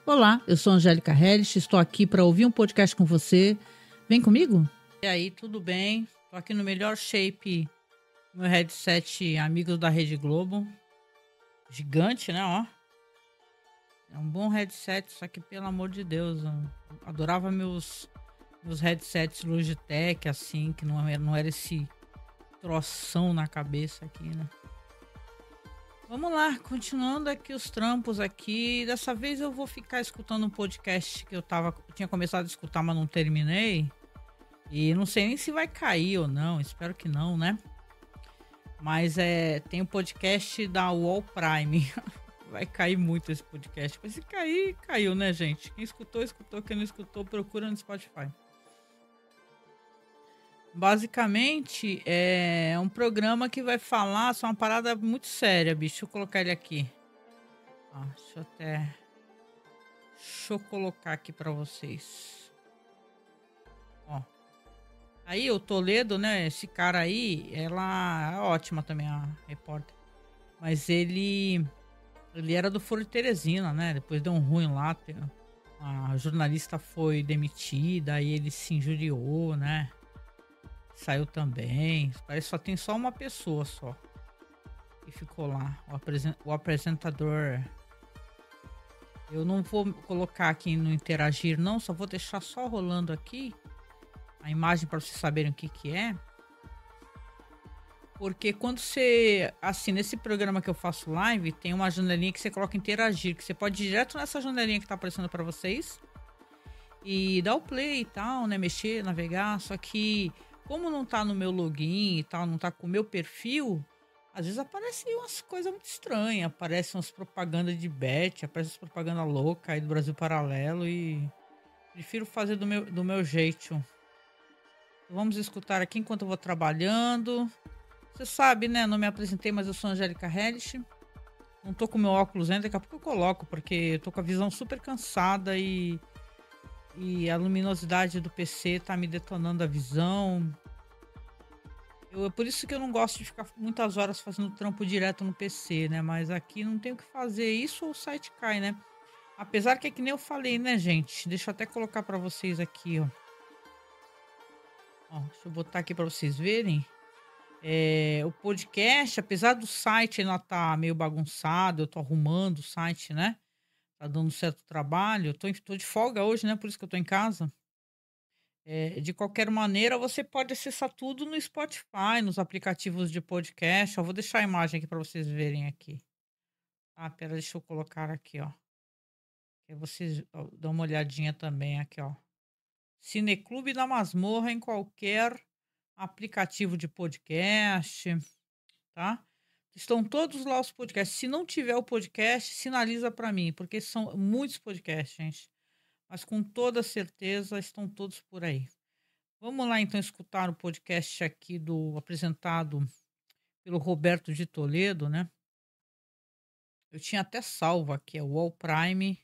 Olá, eu sou Angélica Hellish, estou aqui para ouvir um podcast com você. Vem comigo? E aí, tudo bem? Estou aqui no melhor shape, meu headset Amigos da Rede Globo. Gigante, né? Ó. É um bom headset, só que pelo amor de Deus, eu adorava meus headsets Logitech, assim, que não era esse troção na cabeça aqui, né? Vamos lá, continuando aqui os trampos aqui. Dessa vez eu vou ficar escutando um podcast que eu tinha começado a escutar, mas não terminei. E não sei nem se vai cair ou não, espero que não, né? Mas tem o podcast da UOL Prime. Vai cair muito esse podcast. Mas se cair, caiu, né, gente? Quem escutou, escutou. Quem não escutou, procura no Spotify. Basicamente, é um programa que vai falar sobre uma parada muito séria, bicho. Deixa eu colocar ele aqui. Deixa eu colocar aqui pra vocês. Ó. Aí o Toledo, né? Esse cara aí, ela é ótima também, a repórter. Mas ele era do Foro de Teresina, né? Depois deu um ruim lá. A jornalista foi demitida, aí ele se injuriou, né? Saiu também. Parece que só tem só uma pessoa só. E ficou lá. O apresentador. Eu não vou colocar aqui no interagir, não. Só vou deixar só rolando aqui a imagem para vocês saberem o que é. Porque quando você, assim, nesse programa que eu faço live, tem uma janelinha que você coloca interagir, que você pode ir direto nessa janelinha que tá aparecendo para vocês e dar o play e tal, né, mexer, navegar, só que como não tá no meu login e tal, não tá com o meu perfil, às vezes aparecem umas coisas muito estranhas, aparecem umas propagandas de bet, aparecem umas propagandas loucas aí do Brasil Paralelo e prefiro fazer do meu jeito. Vamos escutar aqui enquanto eu vou trabalhando. Você sabe, né? Não me apresentei, mas eu sou Angélica Hellish. Não tô com meu óculos ainda, daqui a pouco eu coloco, porque eu tô com a visão super cansada e a luminosidade do PC tá me detonando a visão. É por isso que eu não gosto de ficar muitas horas fazendo trampo direto no PC, né? Mas aqui não tem o que fazer, isso ou o site cai, né? Apesar que é que nem eu falei, né, gente? Deixa eu até colocar pra vocês aqui, ó. Deixa eu botar aqui pra vocês verem. O podcast, apesar do site ainda tá meio bagunçado, eu tô arrumando o site, né? Tá dando certo trabalho. Eu tô de folga hoje, né? Por isso que eu tô em casa. De qualquer maneira, você pode acessar tudo no Spotify, nos aplicativos de podcast. Eu vou deixar a imagem aqui para vocês verem aqui. Pera, deixa eu colocar aqui, ó. Que vocês dão uma olhadinha também aqui, ó. Cineclube da Masmorra em qualquer aplicativo de podcast, tá? Estão todos lá os podcasts. Se não tiver o podcast, sinaliza para mim, porque são muitos podcasts, gente. Mas com toda certeza estão todos por aí. Vamos lá então escutar o podcast aqui apresentado pelo Roberto de Toledo, né? Eu tinha até salvo aqui, é o All Prime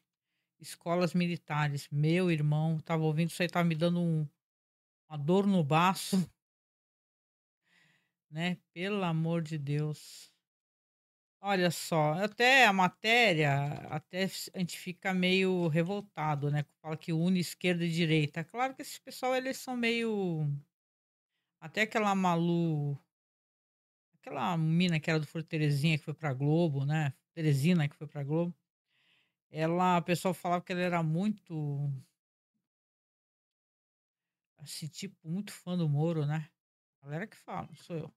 Escolas Militares. Meu irmão, tava ouvindo isso aí, tava me dando uma dor no baço, né? Pelo amor de Deus. Olha só, até a matéria, até a gente fica meio revoltado, né? Fala que une esquerda e direita. Claro que esse pessoal, eles são meio... Até aquela aquela mina que era do Foro Terezinha, que foi pra Globo, né? Teresina, que foi pra Globo. O pessoal falava que ela era muito, assim, tipo, muito fã do Moro, né? A galera que fala, não sou eu.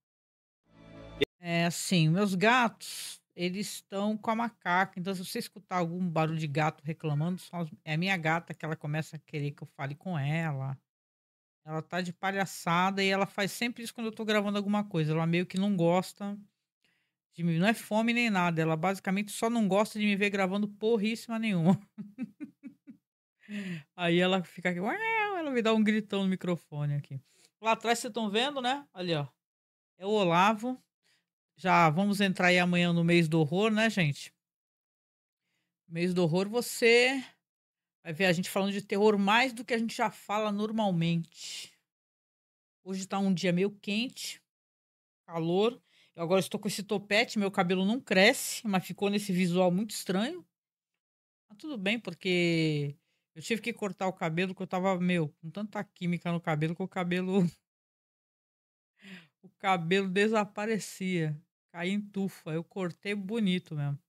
Assim, meus gatos, eles estão com a macaca. Então, se você escutar algum barulho de gato reclamando, é a minha gata que ela começa a querer que eu fale com ela. Ela tá de palhaçada e ela faz sempre isso quando eu tô gravando alguma coisa. Ela meio que não gosta de mim. Não é fome nem nada. Ela basicamente só não gosta de me ver gravando porríssima nenhuma. Aí ela fica aqui, "Uau", ela me dá um gritão no microfone aqui. Lá atrás vocês estão vendo, né? Ali, ó. É o Olavo. Já vamos entrar aí amanhã no mês do horror, né, gente? Mês do horror, você vai ver a gente falando de terror mais do que a gente já fala normalmente. Hoje tá um dia meio quente, calor. Eu agora estou com esse topete, meu cabelo não cresce, mas ficou nesse visual muito estranho. Mas tudo bem, porque eu tive que cortar o cabelo, que eu tava, com tanta química no cabelo que o cabelo o cabelo desaparecia, caía em tufo, aí eu cortei bonito mesmo.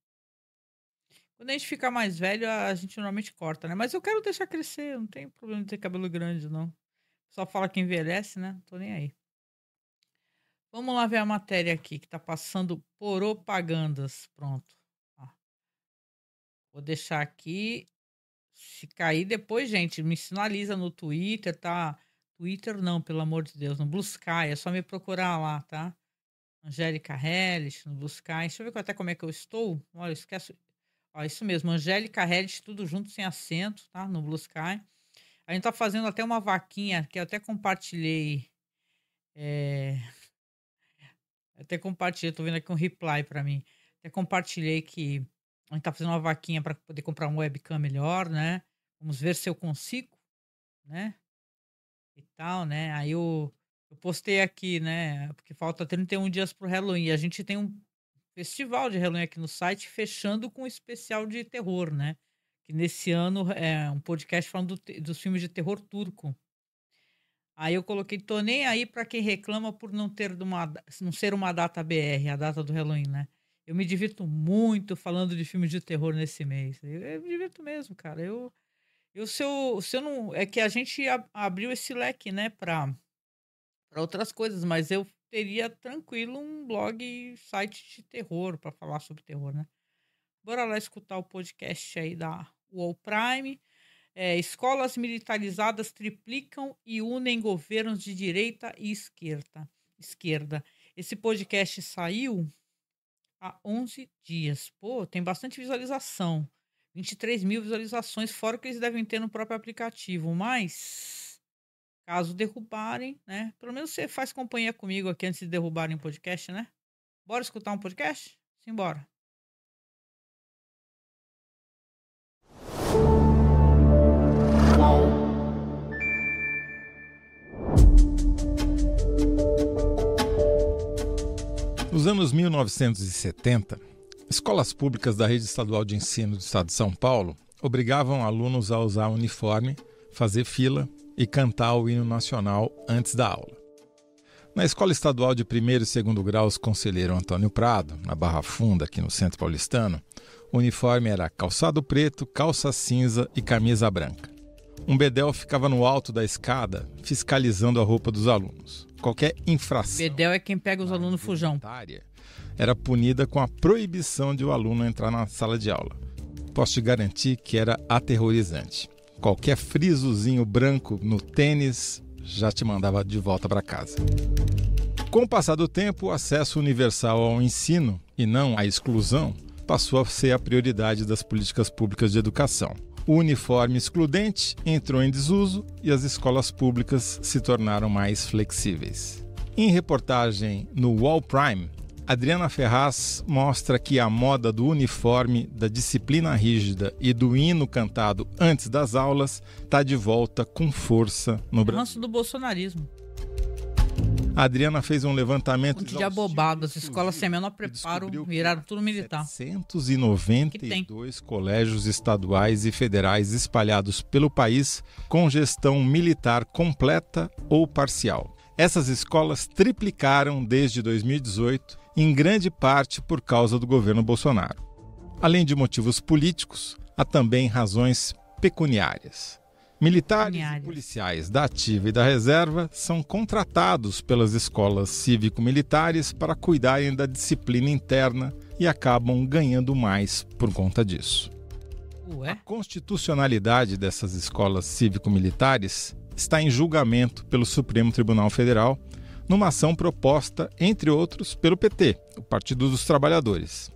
Quando a gente fica mais velho, a gente normalmente corta, né, mas eu quero deixar crescer, eu não tenho problema de ter cabelo grande não. Só fala que envelhece, né, tô nem aí. Vamos lá ver a matéria aqui que tá passando propagandas, pronto. Ó, vou deixar aqui, se cair depois, gente, me sinaliza no Twitter, tá? Twitter não, pelo amor de Deus, no Blue Sky, é só me procurar lá, tá? Angélica Hellish, no Blue Sky. Deixa eu ver até como é que eu estou. Olha, esquece. Ó, isso mesmo, Angélica Hellish, tudo junto, sem acento, tá? No Blue Sky. A gente tá fazendo até uma vaquinha, que eu até compartilhei. É, até compartilhei, tô vendo aqui um reply pra mim. Até compartilhei que a gente tá fazendo uma vaquinha para poder comprar um webcam melhor, né? Vamos ver se eu consigo, né? E tal, né? Aí eu postei aqui, né? Porque falta 31 dias pro Halloween. E a gente tem um festival de Halloween aqui no site, fechando com um especial de terror, né? Que nesse ano é um podcast falando dos filmes de terror turco. Aí eu coloquei, tô nem aí pra quem reclama por não ser uma data BR, a data do Halloween, né? Eu me divirto muito falando de filmes de terror nesse mês. Eu me divirto mesmo, cara. Se eu não. É que a gente abriu esse leque, né, pra outras coisas, mas eu teria tranquilo um blog, site de terror pra falar sobre terror, né? Bora lá escutar o podcast aí da UOL Prime. Escolas militarizadas triplicam e unem governos de direita e esquerda. Esse podcast saiu há 11 dias. Pô, tem bastante visualização. 23 mil visualizações, fora o que eles devem ter no próprio aplicativo. Mas, caso derrubarem, né? Pelo menos você faz companhia comigo aqui antes de derrubarem o podcast, né? Bora escutar um podcast? Simbora. Nos anos 1970, escolas públicas da rede estadual de ensino do estado de São Paulo obrigavam alunos a usar uniforme, fazer fila e cantar o hino nacional antes da aula. Na escola estadual de primeiro e segundo graus Conselheiro Antônio Prado, na Barra Funda, aqui no centro paulistano, o uniforme era calçado preto, calça cinza e camisa branca. Um bedel ficava no alto da escada, fiscalizando a roupa dos alunos. Qualquer infração... Bedel é quem pega os alunos fujão. Era punida com a proibição de o aluno entrar na sala de aula. Posso te garantir que era aterrorizante. Qualquer frisozinho branco no tênis já te mandava de volta para casa. Com o passar do tempo, o acesso universal ao ensino, e não à exclusão, passou a ser a prioridade das políticas públicas de educação. O uniforme excludente entrou em desuso e as escolas públicas se tornaram mais flexíveis. Em reportagem no UOL Prime, Adriana Ferraz mostra que a moda do uniforme, da disciplina rígida e do hino cantado antes das aulas está de volta com força no Brasil. Ranço do bolsonarismo. A Adriana fez um levantamento de abobado, as escolas sem menor preparo viraram tudo militar. 792 colégios estaduais e federais espalhados pelo país com gestão militar completa ou parcial. Essas escolas triplicaram desde 2018, em grande parte por causa do governo Bolsonaro. Além de motivos políticos, há também razões pecuniárias. Militares e policiais da ativa e da reserva são contratados pelas escolas cívico-militares para cuidarem da disciplina interna e acabam ganhando mais por conta disso. A constitucionalidade dessas escolas cívico-militares está em julgamento pelo Supremo Tribunal Federal, numa ação proposta, entre outros, pelo PT, o Partido dos Trabalhadores.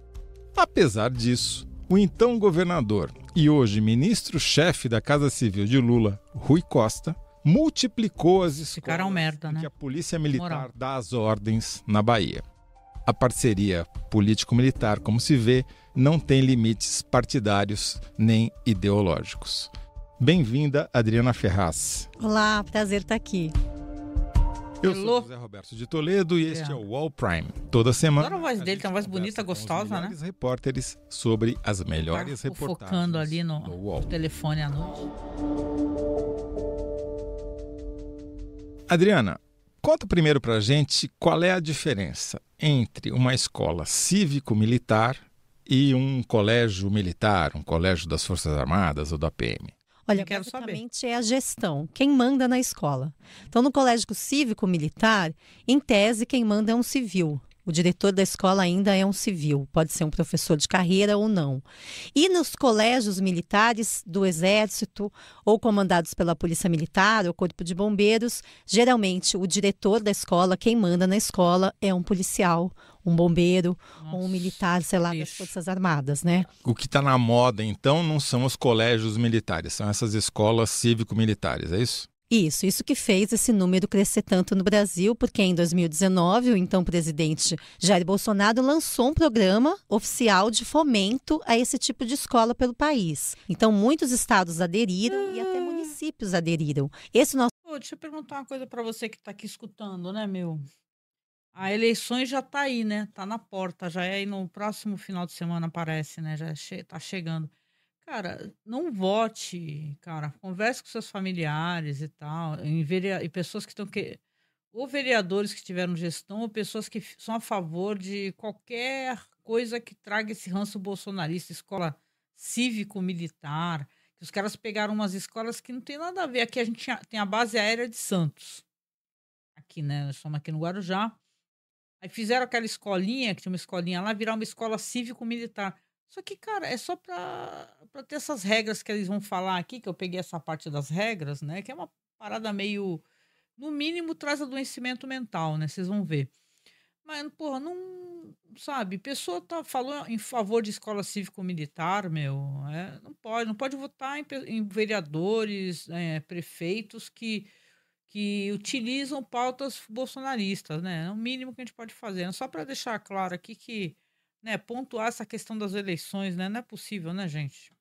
Apesar disso, o então governador e hoje ministro-chefe da Casa Civil de Lula, Rui Costa, multiplicou as escolas em que a Polícia Militar dá as ordens na Bahia. A parceria político-militar, como se vê, não tem limites partidários nem ideológicos. Bem-vinda, Adriana Ferraz. Olá, prazer estar aqui. Eu sou José Roberto de Toledo e este é o UOL Prime. Toda semana. Adoro a voz dele, tem uma voz bonita, gostosa, né? Os repórteres sobre as melhores reportagens. Focando ali no telefone à noite. Adriana, conta primeiro pra gente qual é a diferença entre uma escola cívico-militar e um colégio militar, um colégio das Forças Armadas ou da PM. Olha, basicamente é a gestão, quem manda na escola. Então, no colégio cívico-militar, em tese, quem manda é um civil. O diretor da escola ainda é um civil, pode ser um professor de carreira ou não. E nos colégios militares do Exército, ou comandados pela Polícia Militar ou Corpo de Bombeiros, geralmente o diretor da escola, quem manda na escola, é um policial, um bombeiro ou um militar, sei lá, das Forças Armadas, né? O que está na moda, então, não são os colégios militares, são essas escolas cívico-militares, é isso? Isso que fez esse número crescer tanto no Brasil, porque em 2019 o então presidente Jair Bolsonaro lançou um programa oficial de fomento a esse tipo de escola pelo país. Então muitos estados aderiram e até municípios aderiram. Deixa eu perguntar uma coisa para você que está aqui escutando, né, meu? A eleições já está aí, né? Está na porta, já é aí no próximo final de semana, parece, né? Já está chegando. Cara, não vote, cara. Converse com seus familiares e tal. E pessoas que estão... Ou vereadores que tiveram gestão, ou pessoas que são a favor de qualquer coisa que traga esse ranço bolsonarista. Escola cívico-militar. Que os caras pegaram umas escolas que não tem nada a ver. Aqui a gente tem a base aérea de Santos. Aqui, né? Nós estamos aqui no Guarujá. Aí fizeram aquela escolinha, que tinha uma escolinha lá, virar uma escola cívico-militar. Só que, cara, é só pra ter essas regras que eles vão falar aqui, que eu peguei essa parte das regras, né? Que é uma parada meio... No mínimo, traz adoecimento mental, né? Vocês vão ver. Mas, porra, não... Sabe? Pessoa falou em favor de escola cívico-militar, meu. Não pode votar em vereadores, prefeitos que utilizam pautas bolsonaristas, né? É o mínimo que a gente pode fazer. É só para deixar claro aqui que... Né, pontuar essa questão das eleições, né? Não é possível, né, gente?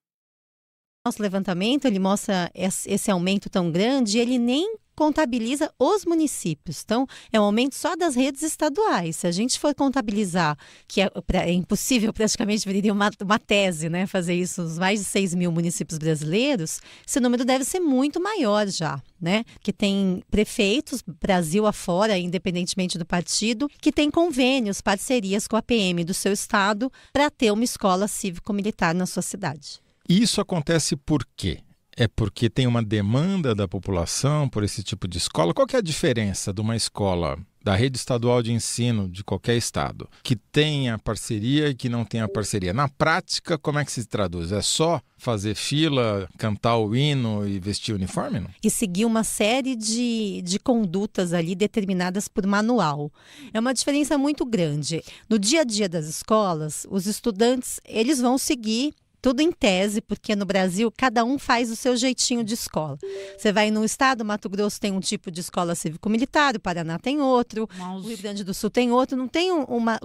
Nosso levantamento, ele mostra esse aumento tão grande e ele nem contabiliza os municípios. Então, é um aumento só das redes estaduais. Se a gente for contabilizar, que é impossível, praticamente viria uma tese, né? Fazer isso nos mais de 6 mil municípios brasileiros, esse número deve ser muito maior já, né? Que tem prefeitos, Brasil afora, independentemente do partido, que tem convênios, parcerias com a PM do seu estado para ter uma escola cívico-militar na sua cidade. Isso acontece por quê? É porque tem uma demanda da população por esse tipo de escola? Qual que é a diferença de uma escola da rede estadual de ensino de qualquer estado que tenha parceria e que não tenha parceria? Na prática, como é que se traduz? É só fazer fila, cantar o hino e vestir o uniforme? Não? E seguir uma série de condutas ali determinadas por manual. É uma diferença muito grande. No dia a dia das escolas, os estudantes eles vão seguir tudo em tese, porque no Brasil cada um faz o seu jeitinho de escola. Você vai no estado, Mato Grosso tem um tipo de escola cívico-militar, o Paraná tem outro, o Rio Grande do Sul tem outro. Não tem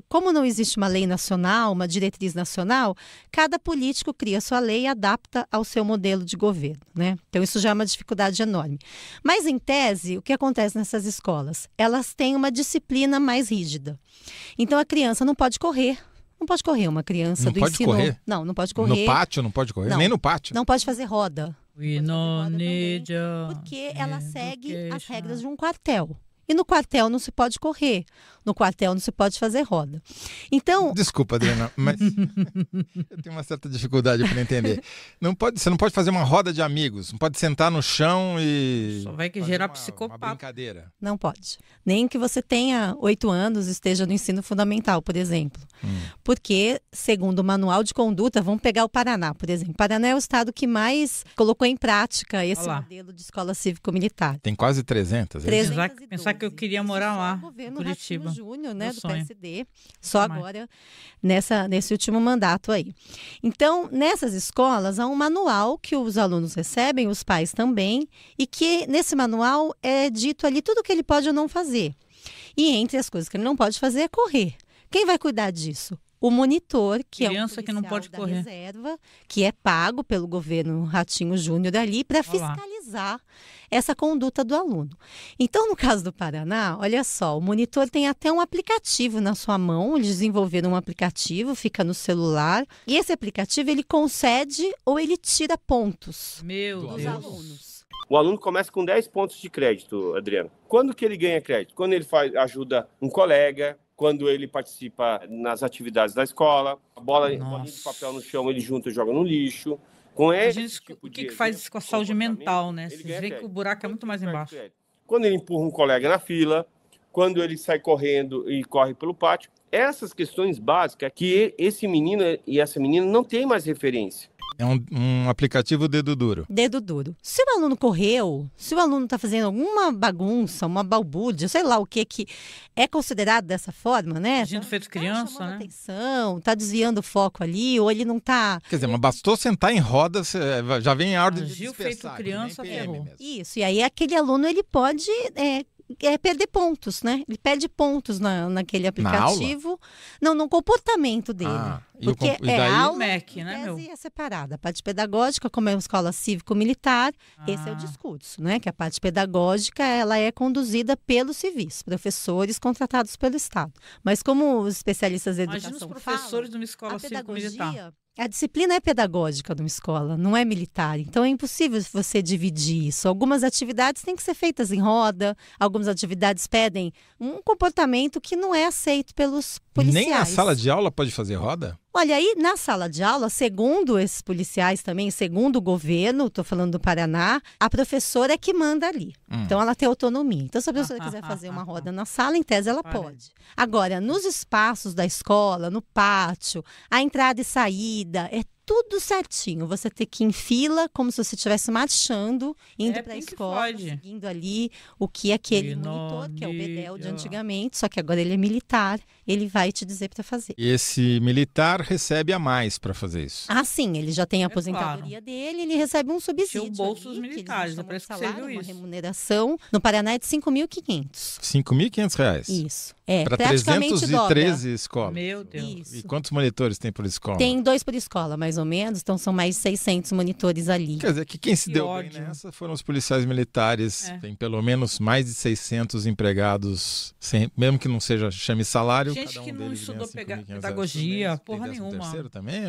como não existe uma lei nacional, uma diretriz nacional, cada político cria sua lei e adapta ao seu modelo de governo, né? Então isso já é uma dificuldade enorme. Mas em tese, o que acontece nessas escolas? Elas têm uma disciplina mais rígida. Então a criança não pode correr. Não pode correr uma criança não do pode ensino. Correr? Não pode correr. No pátio não pode correr? Não, nem no pátio? Não pode fazer roda. Porque ela segue as regras de um quartel. E no quartel não se pode correr. No quartel não se pode fazer roda. Então... Desculpa, Adriana, mas eu tenho uma certa dificuldade para entender. Você não pode fazer uma roda de amigos. Não pode sentar no chão e... Só vai que gerar psicopata. Uma brincadeira. Não pode. Nem que você tenha 8 anos e esteja no ensino fundamental, por exemplo. Porque, segundo o manual de conduta, vamos pegar o Paraná, por exemplo. O Paraná é o estado que mais colocou em prática esse modelo de escola cívico-militar. Tem quase 300. Pensar que eu queria morar lá, governo Curitiba. Júnior, né, do PSD, só agora nesse último mandato aí. Então, nessas escolas há um manual que os alunos recebem, os pais também, e que nesse manual é dito ali tudo o que ele pode ou não fazer. E entre as coisas que ele não pode fazer é correr. Quem vai cuidar disso? O monitor, que criança é um policial da reserva, que é pago pelo governo Ratinho Júnior ali para fiscalizar fiscalizar essa conduta do aluno. Então, no caso do Paraná, olha só, o monitor tem até um aplicativo na sua mão, eles desenvolveram um aplicativo, fica no celular, e esse aplicativo ele concede ou ele tira pontos dos alunos. O aluno começa com 10 pontos de crédito, Adriano. Quando que ele ganha crédito? Quando ele ajuda um colega, quando ele participa nas atividades da escola, a bolinha de papel no chão ele junta e joga no lixo. O que faz isso com a saúde mental, né? Vocês veem que o buraco é muito mais embaixo. Quando ele empurra um colega na fila, quando ele sai correndo e corre pelo pátio, essas questões básicas que esse menino e essa menina não têm mais referência. É um aplicativo dedo duro. Dedo duro. Se o aluno correu, se o aluno está fazendo alguma bagunça, uma balbúrdia, sei lá o que é considerado dessa forma, né? Agindo feito criança, né? Atenção, está desviando o foco ali, ou ele não está... Quer dizer, mas bastou sentar em roda, já vem a ordem de dispersar. Agiu feito criança, ferrou. Isso, e aí aquele aluno ele pode... perder pontos, né? Ele perde pontos naquele aplicativo. No comportamento dele. Porque aula MEC, né, é separada. A parte pedagógica, como é uma escola cívico-militar, esse é o discurso, né? Que a parte pedagógica, ela é conduzida pelos civis, professores contratados pelo Estado. Mas como os especialistas em educação falam... Imagina os professores de uma escola cívico-militar. A disciplina é pedagógica numa escola, não é militar. Então, é impossível você dividir isso. Algumas atividades têm que ser feitas em roda, algumas atividades pedem um comportamento que não é aceito pelos policiais. Nem a sala de aula pode fazer roda? Olha, aí na sala de aula, segundo esses policiais também, segundo o governo, estou falando do Paraná, a professora é que manda ali. Então, ela tem autonomia. Então, se a professora quiser fazer uma roda na sala, em tese, ela pode. Agora, nos espaços da escola, no pátio, a entrada e saída, é tudo certinho. Você tem que ir em fila, como se você estivesse marchando, indo para a escola, seguindo ali o que aquele monitor, que é o Bedel de antigamente, só que agora ele é militar, ele vai te dizer para fazer. E esse militar recebe a mais para fazer isso? Sim, ele já tem a aposentadoria dele, ele recebe um subsídio. O bolso dos militares, parece que você viu isso. Uma remuneração, no Paraná é de R$5.500. R$5.500? Isso. Para 313 escolas. Meu Deus. Isso. E quantos monitores tem por escola? Tem 2 por escola, mais ou menos, então são mais de 600 monitores ali. Quer dizer, que quem se deu bem nessa foram os policiais militares. Tem pelo menos mais de 600 empregados, mesmo que não seja chame salário. Gente que não estudou pedagogia, porra nenhuma. Terceiro também?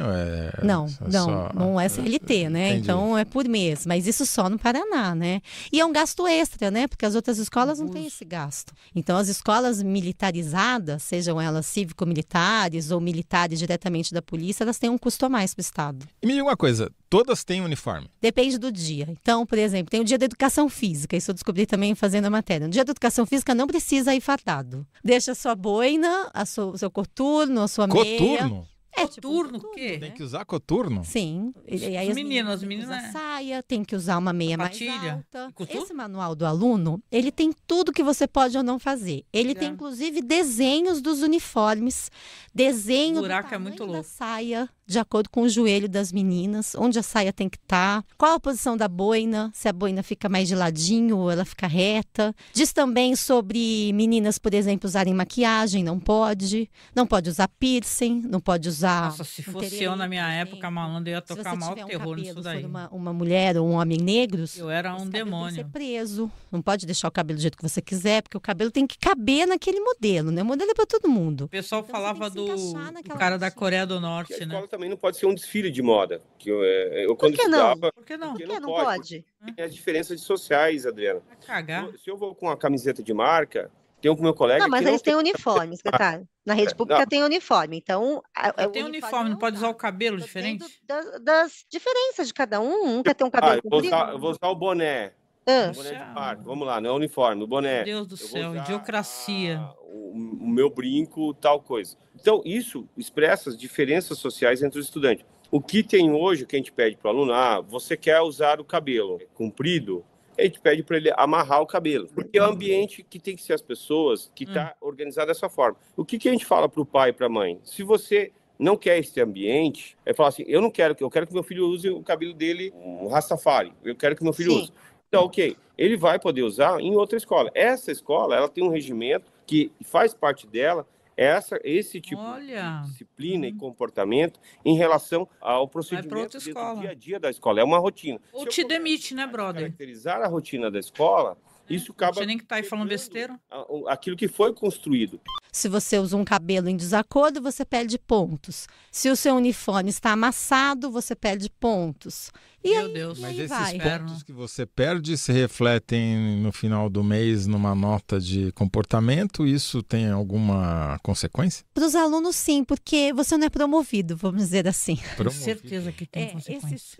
Não é CLT, né? Entendi. Então é por mês, mas isso só no Paraná, né? E é um gasto extra, né? Porque as outras escolas não têm esse gasto. Então as escolas militarizadas, sejam elas cívico-militares ou militares diretamente da polícia, elas têm um custo a mais para o Estado. E me diga uma coisa, todas têm uniforme? Depende do dia. Então, por exemplo, tem o dia da educação física, isso eu descobri também fazendo a matéria. No dia da educação física não precisa ir fardado. Deixa a sua boina, o seu coturno, a sua meia. Coturno? Coturno, o quê? Tem que usar coturno? Sim. E aí as meninas usar saia, tem que usar uma meia mais alta. Couture? Esse manual do aluno, ele tem tudo que você pode ou não fazer. Ele tem, inclusive, desenhos dos uniformes, desenho do tamanho da saia, de acordo com o joelho das meninas, onde a saia tem que estar, qual a posição da boina, se a boina fica mais de ladinho ou ela fica reta. Diz também sobre meninas, por exemplo, usarem maquiagem, não pode usar piercing, não pode usar... Nossa, se fosse eu na minha época, malandro, eu ia tocar mal terror nisso daí. Se for uma mulher ou um homem negros, eu era um demônio. Tem que ser preso, não pode deixar o cabelo do jeito que você quiser, porque o cabelo tem que caber naquele modelo, né? O modelo é para todo mundo. O pessoal falava do cara da Coreia do Norte, né? Também não pode ser um desfile de moda. Eu quando estudava, Por que não? Porque não pode? Tem as diferenças sociais, Adriana. Vai cagar. Se eu vou com uma camiseta de marca, tenho com o meu colega... Não, mas eles têm uniformes, detalhe. Na rede pública tem uniforme, então... Tem uniforme, não pode usar o cabelo diferente? Das diferenças de cada um. Um quer ter um cabelo comprido. Eu vou usar o boné. Boné de marca, vamos lá, não é uniforme, o boné. Meu Deus do céu, idiocracia. O meu brinco, tal coisa. Então, isso expressa as diferenças sociais entre os estudantes. O que tem hoje, que a gente pede para o aluno, você quer usar o cabelo comprido, a gente pede para ele amarrar o cabelo. Porque é o ambiente que tem que ser as pessoas, que está organizado dessa forma. O que a gente fala para o pai e para a mãe? Se você não quer esse ambiente, é falar assim, eu quero que meu filho use o cabelo dele, um Rastafari, eu quero que meu filho use. Então, ok, ele vai poder usar em outra escola. Essa escola, ela tem um regimento que faz parte dela, esse tipo de disciplina e comportamento em relação ao procedimento do dia a dia da escola. É uma rotina. Ou te demite, né, brother? Caracterizar a rotina da escola, isso acaba... Não tinha nem que tá aí falando besteira. Aquilo que foi construído. Se você usa um cabelo em desacordo, você perde pontos. Se o seu uniforme está amassado, você perde pontos. Meu Deus. Mas esses pontos que você perde se refletem no final do mês numa nota de comportamento? Isso tem alguma consequência? Para os alunos, sim, porque você não é promovido, vamos dizer assim. Com certeza que tem consequência.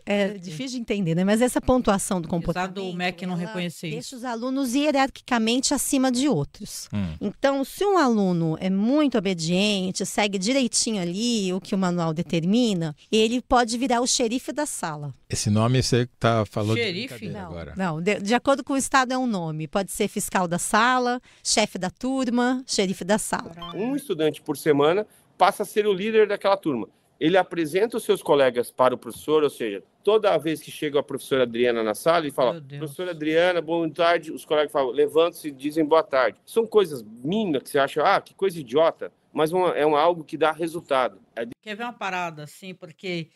É difícil de entender, né? Mas essa pontuação do comportamento... Apesar do MEC não reconhecer isso. Deixa os alunos hierarquicamente acima de outros. Então, se um aluno é muito obediente, segue direitinho ali o que o manual determina, ele pode virar o xerife da sala. Esse nome você está falando xerife? De agora. Não, de acordo com o Estado é um nome. Pode ser fiscal da sala, chefe da turma, xerife da sala. Um estudante por semana passa a ser o líder daquela turma. Ele apresenta os seus colegas para o professor, ou seja, toda vez que chega a professora Adriana na sala, ele fala, professora Adriana, boa tarde, os colegas falam, levantam-se e dizem boa tarde. São coisas mínimas que você acha, que coisa idiota, mas algo que dá resultado. Quer ver uma parada assim, porque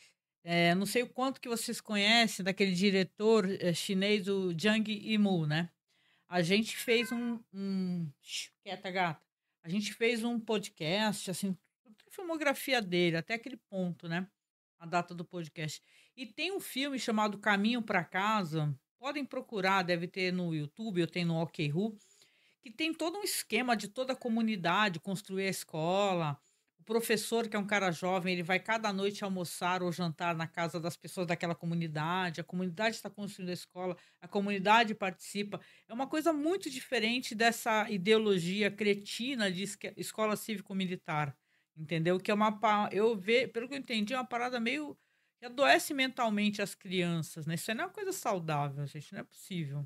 não sei o quanto que vocês conhecem daquele diretor chinês, o Zhang Yimou, né? A gente fez quieta gata, a gente fez um podcast, assim, filmografia dele, até aquele ponto, né? A data do podcast. E tem um filme chamado Caminho para Casa, podem procurar, deve ter no YouTube, eu tenho no OkRu, que tem todo um esquema de toda a comunidade, construir a escola. O professor, que é um cara jovem, ele vai cada noite almoçar ou jantar na casa das pessoas daquela comunidade, a comunidade está construindo a escola, a comunidade participa. É uma coisa muito diferente dessa ideologia cretina de escola cívico-militar. Entendeu? Que é pelo que eu entendi, é uma parada meio que adoece mentalmente as crianças, né? Isso não é uma coisa saudável, gente, não é possível.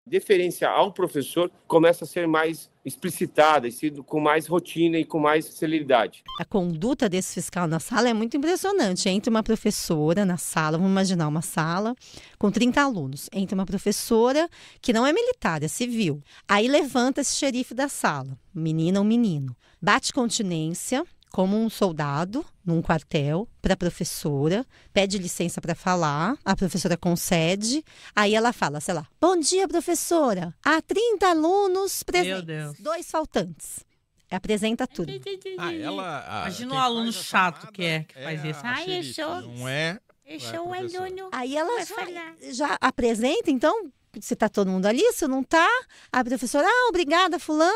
Deferência ao professor começa a ser mais explicitada, com mais rotina e com mais celeridade. A conduta desse fiscal na sala é muito impressionante. Entra uma professora na sala, vamos imaginar uma sala com 30 alunos. Entra uma professora que não é militar, é civil. Aí levanta esse xerife da sala, menina ou menino. Bate continência, como um soldado num quartel, para a professora, pede licença para falar, a professora concede, aí ela fala, sei lá, bom dia, professora, há 30 alunos presentes, 2 faltantes. Apresenta tudo. Imagina um aluno chato que faz isso. Eu sou... Não é... Eu sou o aluno. Aí ela já apresenta, então... Se tá todo mundo ali, se não tá, a professora, obrigada, fulana.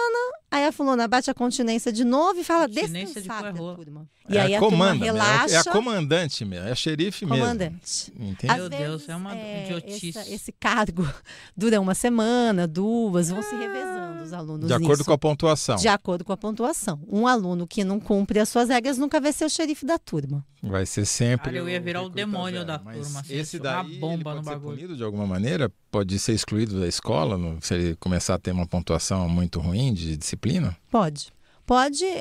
Aí a fulana bate a continência de novo e fala, descansada, turma. E aí a turma relaxa. É a comandante mesmo, é a xerife mesmo. Comandante. Meu Deus, é uma idiotice. Esse cargo dura 1 semana, 2, vão se revezando os alunos de acordo com a pontuação. De acordo com a pontuação. Um aluno que não cumpre as suas regras nunca vai ser o xerife da turma. Vai ser sempre... Cara, eu ia virar o demônio da turma. Esse daí, bomba ele pode no ser bagulho. punido de alguma maneira? Pode ser excluído da escola se ele começar a ter uma pontuação muito ruim de disciplina? Pode.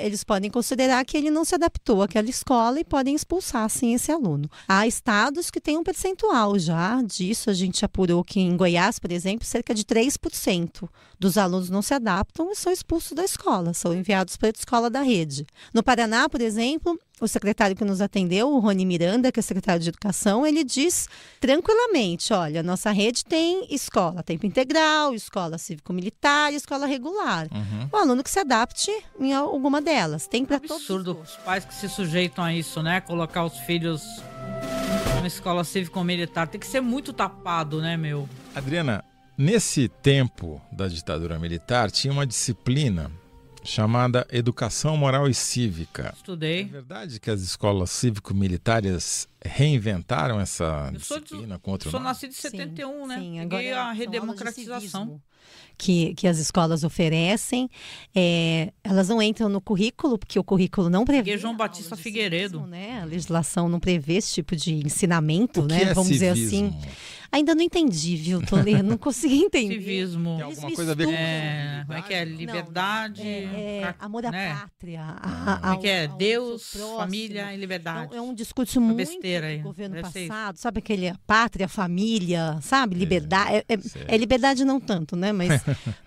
Eles podem considerar que ele não se adaptou àquela escola e podem expulsar, sim, esse aluno. Há estados que têm um percentual já disso. A gente apurou que em Goiás, por exemplo, cerca de 3% dos alunos não se adaptam e são expulsos da escola, são enviados para a escola da rede. No Paraná, por exemplo, o secretário que nos atendeu, o Rony Miranda, que é secretário de Educação, ele diz tranquilamente, olha, nossa rede tem escola tempo integral, escola cívico-militar e escola regular. O aluno que se adapte em alguma delas. Tem para todos. Absurdo os pais que se sujeitam a isso, né? Colocar os filhos numa escola cívico-militar. Tem que ser muito tapado, né, meu? Adriana, nesse tempo da ditadura militar, tinha uma disciplina chamada Educação Moral e Cívica. Estudei. É verdade que as escolas cívico-militares reinventaram essa disciplina com outro nome? Eu sou nascido em 71, né? Sim, peguei a redemocratização. Que as escolas oferecem, elas não entram no currículo, porque o currículo não prevê. Peguei João Batista Figueiredo. Civismo, né? A legislação não prevê esse tipo de ensinamento, o que né? É Vamos civismo? dizer assim. Ainda não entendi, viu, Toledo? Não consegui entender. Civismo. Tem alguma coisa a ver com como é que é? Liberdade. Amor à né? pátria. Como é que é? Deus, próximo. família e liberdade. É um discurso muito besteira aí. do governo Deve ser passado. Sabe aquele pátria, família, sabe? Liberdade. É liberdade não tanto, né? Mas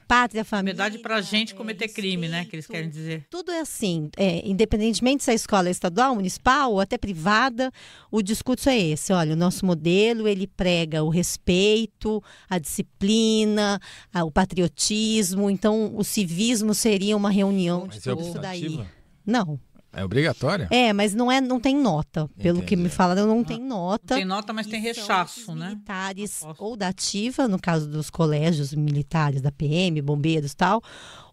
pátria, família... Liberdade para a gente cometer crime, né? Que eles querem dizer. Tudo é assim, independentemente se a escola é estadual, municipal ou até privada, o discurso é esse. Olha, o nosso modelo, ele prega o respeito, a disciplina, o patriotismo. Então, o civismo seria uma reunião de tudo isso daí. Não. É obrigatória? Mas não tem nota. Pelo que me falaram, não tem nota. Tem nota, mas tem rechaço, né? Militares ou da ativa, no caso dos colégios militares, da PM, bombeiros e tal,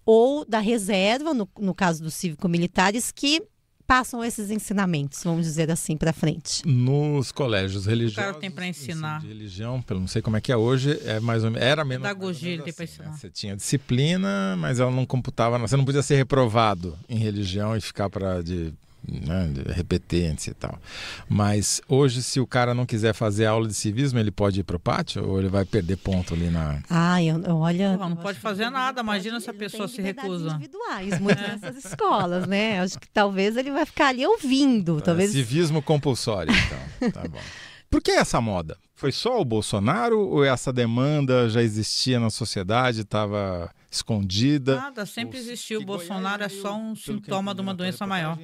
ou da reserva, no caso dos cívico-militares, que passam esses ensinamentos, vamos dizer assim, para frente. Nos colégios religiosos, o cara tem para ensinar de religião, não sei como é que é hoje, mais ou menos, era menos pedagogia, ele tem para assim, ensinar. Né? Você tinha disciplina, mas ela não computava, você não podia ser reprovado em religião e ficar de repetentes e tal. Mas hoje, se o cara não quiser fazer aula de civismo, ele pode ir pro pátio ou ele vai perder ponto ali na... Olha... Não pode fazer nada, imagina se a pessoa se recusa. Individuais, muitas dessas escolas, né? Acho que talvez ele vai ficar ali ouvindo. Talvez... Civismo compulsório, então. Tá bom. Por que essa moda? Foi só o Bolsonaro ou essa demanda já existia na sociedade, estava escondida? Nada, sempre existiu. O Bolsonaro é só um sintoma de uma doença maior.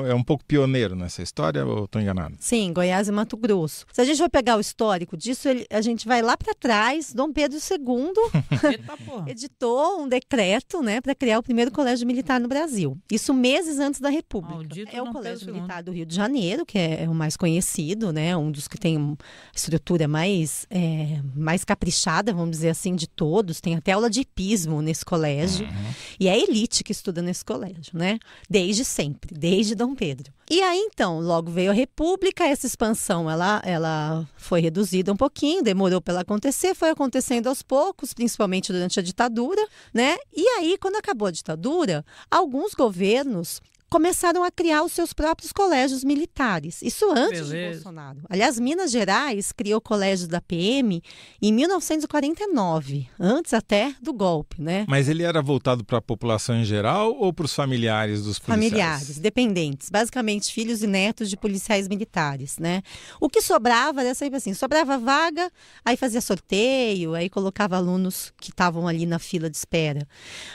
É um pouco pioneiro nessa história ou estou enganado? Sim, Goiás e Mato Grosso. Se a gente vai pegar o histórico disso, a gente vai lá para trás. Dom Pedro II editou um decreto, né, para criar o primeiro colégio militar no Brasil. Isso meses antes da República. Maldito o Colégio Militar do Rio de Janeiro, que é o mais conhecido, né, um dos que tem estrutura mais caprichada, vamos dizer assim, de todos. Tem até aula de hipismo nesse colégio. E é a elite que estuda nesse colégio, né? Desde sempre, desde Dom Pedro. E aí, então, logo veio a República, essa expansão, ela foi reduzida um pouquinho, demorou para ela acontecer, foi acontecendo aos poucos, principalmente durante a ditadura, né? E aí, quando acabou a ditadura, alguns governos começaram a criar os seus próprios colégios militares. Isso antes de Bolsonaro. Aliás, Minas Gerais criou colégios da PM em 1949, antes até do golpe, né? Mas ele era voltado para a população em geral ou para os familiares dos policiais? Familiares, dependentes. Basicamente, filhos e netos de policiais militares, né? O que sobrava era sempre assim, sobrava vaga, aí fazia sorteio, aí colocava alunos que estavam ali na fila de espera.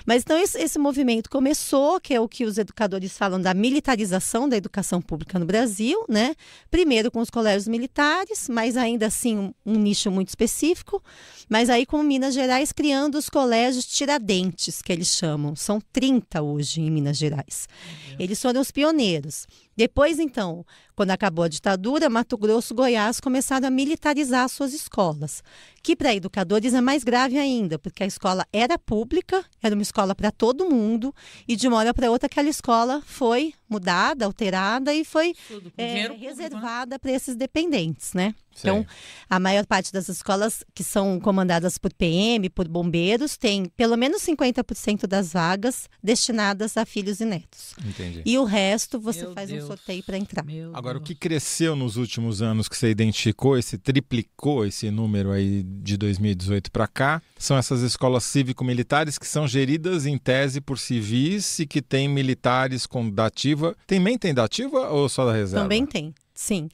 Mas então esse movimento começou, que é o que os educadores falam da militarização da educação pública no Brasil, né? Primeiro com os colégios militares, mas ainda assim um nicho muito específico, mas aí com Minas Gerais criando os colégios Tiradentes, que eles chamam. São 30 hoje em Minas Gerais. Eles foram os pioneiros. Depois, então, quando acabou a ditadura, Mato Grosso e Goiás começaram a militarizar suas escolas, que para educadores é mais grave ainda, porque a escola era pública, era uma escola para todo mundo, e de uma hora para outra aquela escola foi mudada, alterada e foi reservada para esses dependentes, né? Sei. Então, a maior parte das escolas que são comandadas por PM, por bombeiros, tem pelo menos 50% das vagas destinadas a filhos e netos. Entendi. E o resto você faz um sorteio para entrar. Agora, o que cresceu nos últimos anos que você identificou, triplicou esse número aí de 2018 para cá, são essas escolas cívico-militares que são geridas em tese por civis e que tem militares com dativa. Também tem dativa ou só da reserva? Também tem. Sim.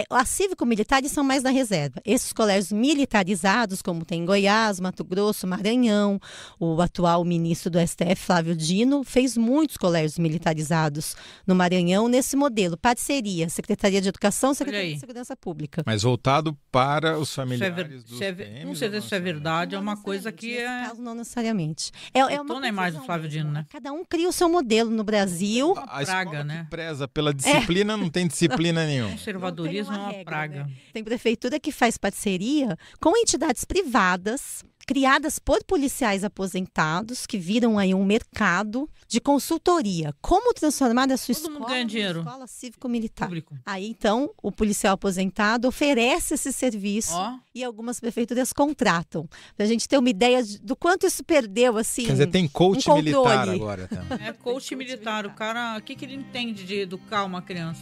As cívico-militares são mais da reserva. Esses colégios militarizados, como tem em Goiás, Mato Grosso, Maranhão, o atual ministro do STF, Flávio Dino, fez muitos colégios militarizados no Maranhão nesse modelo. Parceria, Secretaria de Educação, Secretaria de Segurança Pública. Mas voltado para os familiares dos PMs? Não sei se isso é verdade, é uma coisa que nesse caso, não necessariamente. Estou na imagem do Flávio Dino, né? Cada um cria o seu modelo no Brasil. A escola que preza pela disciplina não tem disciplina nenhuma. Conservadorismo é uma praga. Né? Tem prefeitura que faz parceria com entidades privadas, criadas por policiais aposentados, que viram aí um mercado de consultoria. Como transformar a sua escola numa escola cívico-militar. Público. Aí, então, o policial aposentado oferece esse serviço e algumas prefeituras contratam. Pra gente ter uma ideia do quanto isso perdeu, assim. Quer dizer, tem coach militar agora. Também. É coach militar. O cara, o que ele entende de educar uma criança?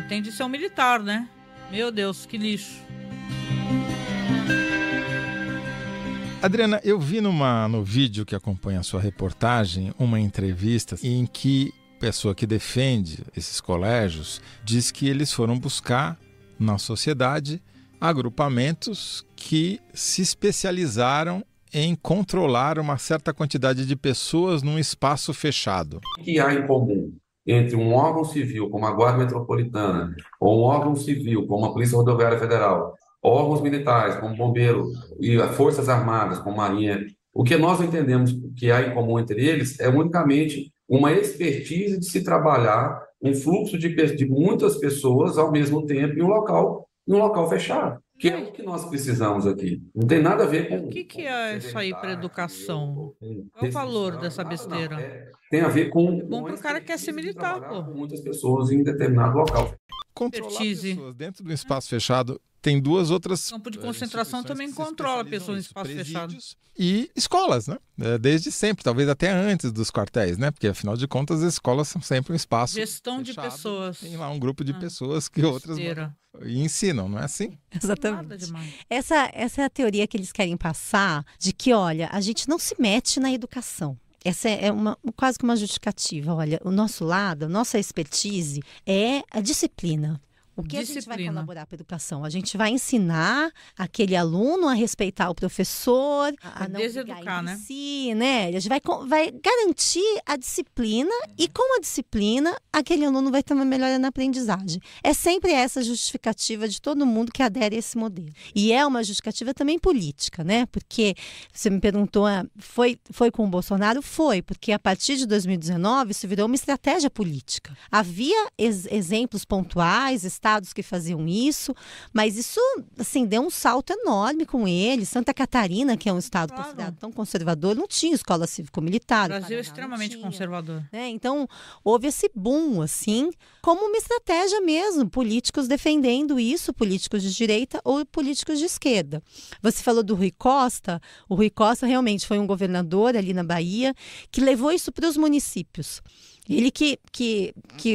Entende de ser um militar, né? Meu Deus, que lixo. Adriana, eu vi no vídeo que acompanha a sua reportagem uma entrevista em que a pessoa que defende esses colégios diz que eles foram buscar na sociedade agrupamentos que se especializaram em controlar uma certa quantidade de pessoas num espaço fechado. O que há em comum entre um órgão civil, como a Guarda Metropolitana, ou um órgão civil, como a Polícia Rodoviária Federal, órgãos militares, como Bombeiro, e as Forças Armadas, como Marinha? O que nós entendemos que há em comum entre eles é unicamente uma expertise de se trabalhar um fluxo de muitas pessoas ao mesmo tempo em um local fechado, que é o que nós precisamos aqui. Não tem nada a ver com... O que é isso aí para educação? Qual é o valor dessa besteira? Tem a ver com... É bom para o cara que quer ser militar, pô. Com muitas pessoas em determinado local. Controlar pessoas dentro do espaço fechado tem duas outras... Campo de concentração também controla pessoas em espaço fechado. E escolas, né? Desde sempre, talvez até antes dos quartéis, né? Porque, afinal de contas, as escolas são sempre um espaço Gestão fechado, de pessoas. Tem lá um grupo de pessoas que outras e ensinam, não é assim? Exatamente. Essa é a teoria que eles querem passar, de que, olha, a gente não se mete na educação. Essa é quase que uma justificativa. Olha, o nosso lado, a nossa expertise é a disciplina. O que a gente vai colaborar para a educação? A gente vai ensinar aquele aluno a respeitar o professor, a não deseducar, né? Si, né? A gente vai garantir a disciplina e com a disciplina aquele aluno vai ter uma melhora na aprendizagem. É sempre essa justificativa de todo mundo que adere a esse modelo. E é uma justificativa também política, né? Porque você me perguntou, foi com o Bolsonaro? Foi, porque a partir de 2019 isso virou uma estratégia política. Havia exemplos pontuais, estados que faziam isso, mas isso, assim, deu um salto enorme com ele. Santa Catarina, que é um estado considerado tão conservador, não tinha escola cívico-militar. O Brasil é extremamente conservador. Né? Então, houve esse boom, assim, como uma estratégia mesmo, políticos defendendo isso, políticos de direita ou políticos de esquerda. Você falou do Rui Costa. O Rui Costa realmente foi um governador ali na Bahia que levou isso para os municípios. Ele que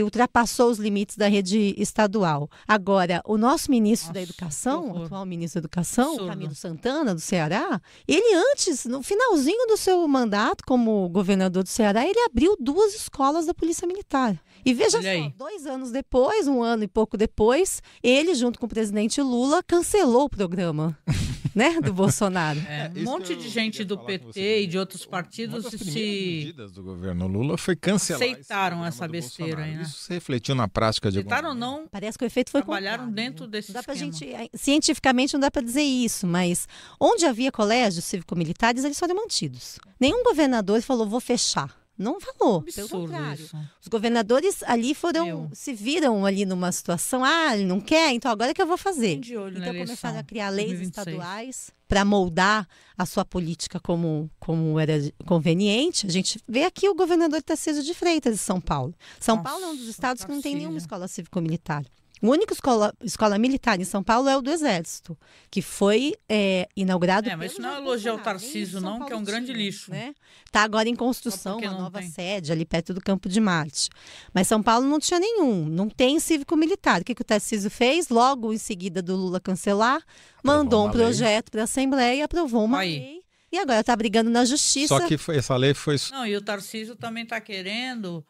ultrapassou os limites da rede estadual. Agora, o nosso ministro da Educação, o atual ministro da Educação, Camilo Santana, do Ceará, ele antes, no finalzinho do seu mandato como governador do Ceará, ele abriu 2 escolas da Polícia Militar. E veja só, 2 anos depois, 1 ano e pouco depois, ele, junto com o presidente Lula, cancelou o programa. Né, do Bolsonaro. Um monte de gente do PT e de outros partidos medidas do governo Lula foi cancelar. Aceitaram essa besteira aí, né? Isso se refletiu na prática de aceitaram ou não? Parece que o efeito foi trabalharam dentro desse não dá esquema. Cientificamente não dá para dizer isso, mas onde havia colégios cívico-militares, eles foram mantidos. Nenhum governador falou, vou fechar. Não falou, pelo contrário. Isso. Os governadores ali se viram ali numa situação, ele não quer, então agora é que eu vou fazer. Então começaram a criar leis 2026. Estaduais para moldar a sua política como era conveniente. A gente vê aqui o governador Tarcísio de Freitas de São Paulo. São Paulo é um dos estados que não tem nenhuma escola cívico-militar. A única escola militar em São Paulo é o do Exército, que foi inaugurado... mas isso não é elogiar o Tarcísio, não, que é um grande lixo. Né? Está agora em construção uma nova sede ali perto do Campo de Marte. Mas São Paulo não tinha nenhum, não tem cívico-militar. O que o Tarcísio fez? Logo em seguida do Lula cancelar, mandou um projeto para a Assembleia e aprovou uma lei. E agora está brigando na Justiça. Só que essa lei foi... Não, e o Tarcísio também está querendo...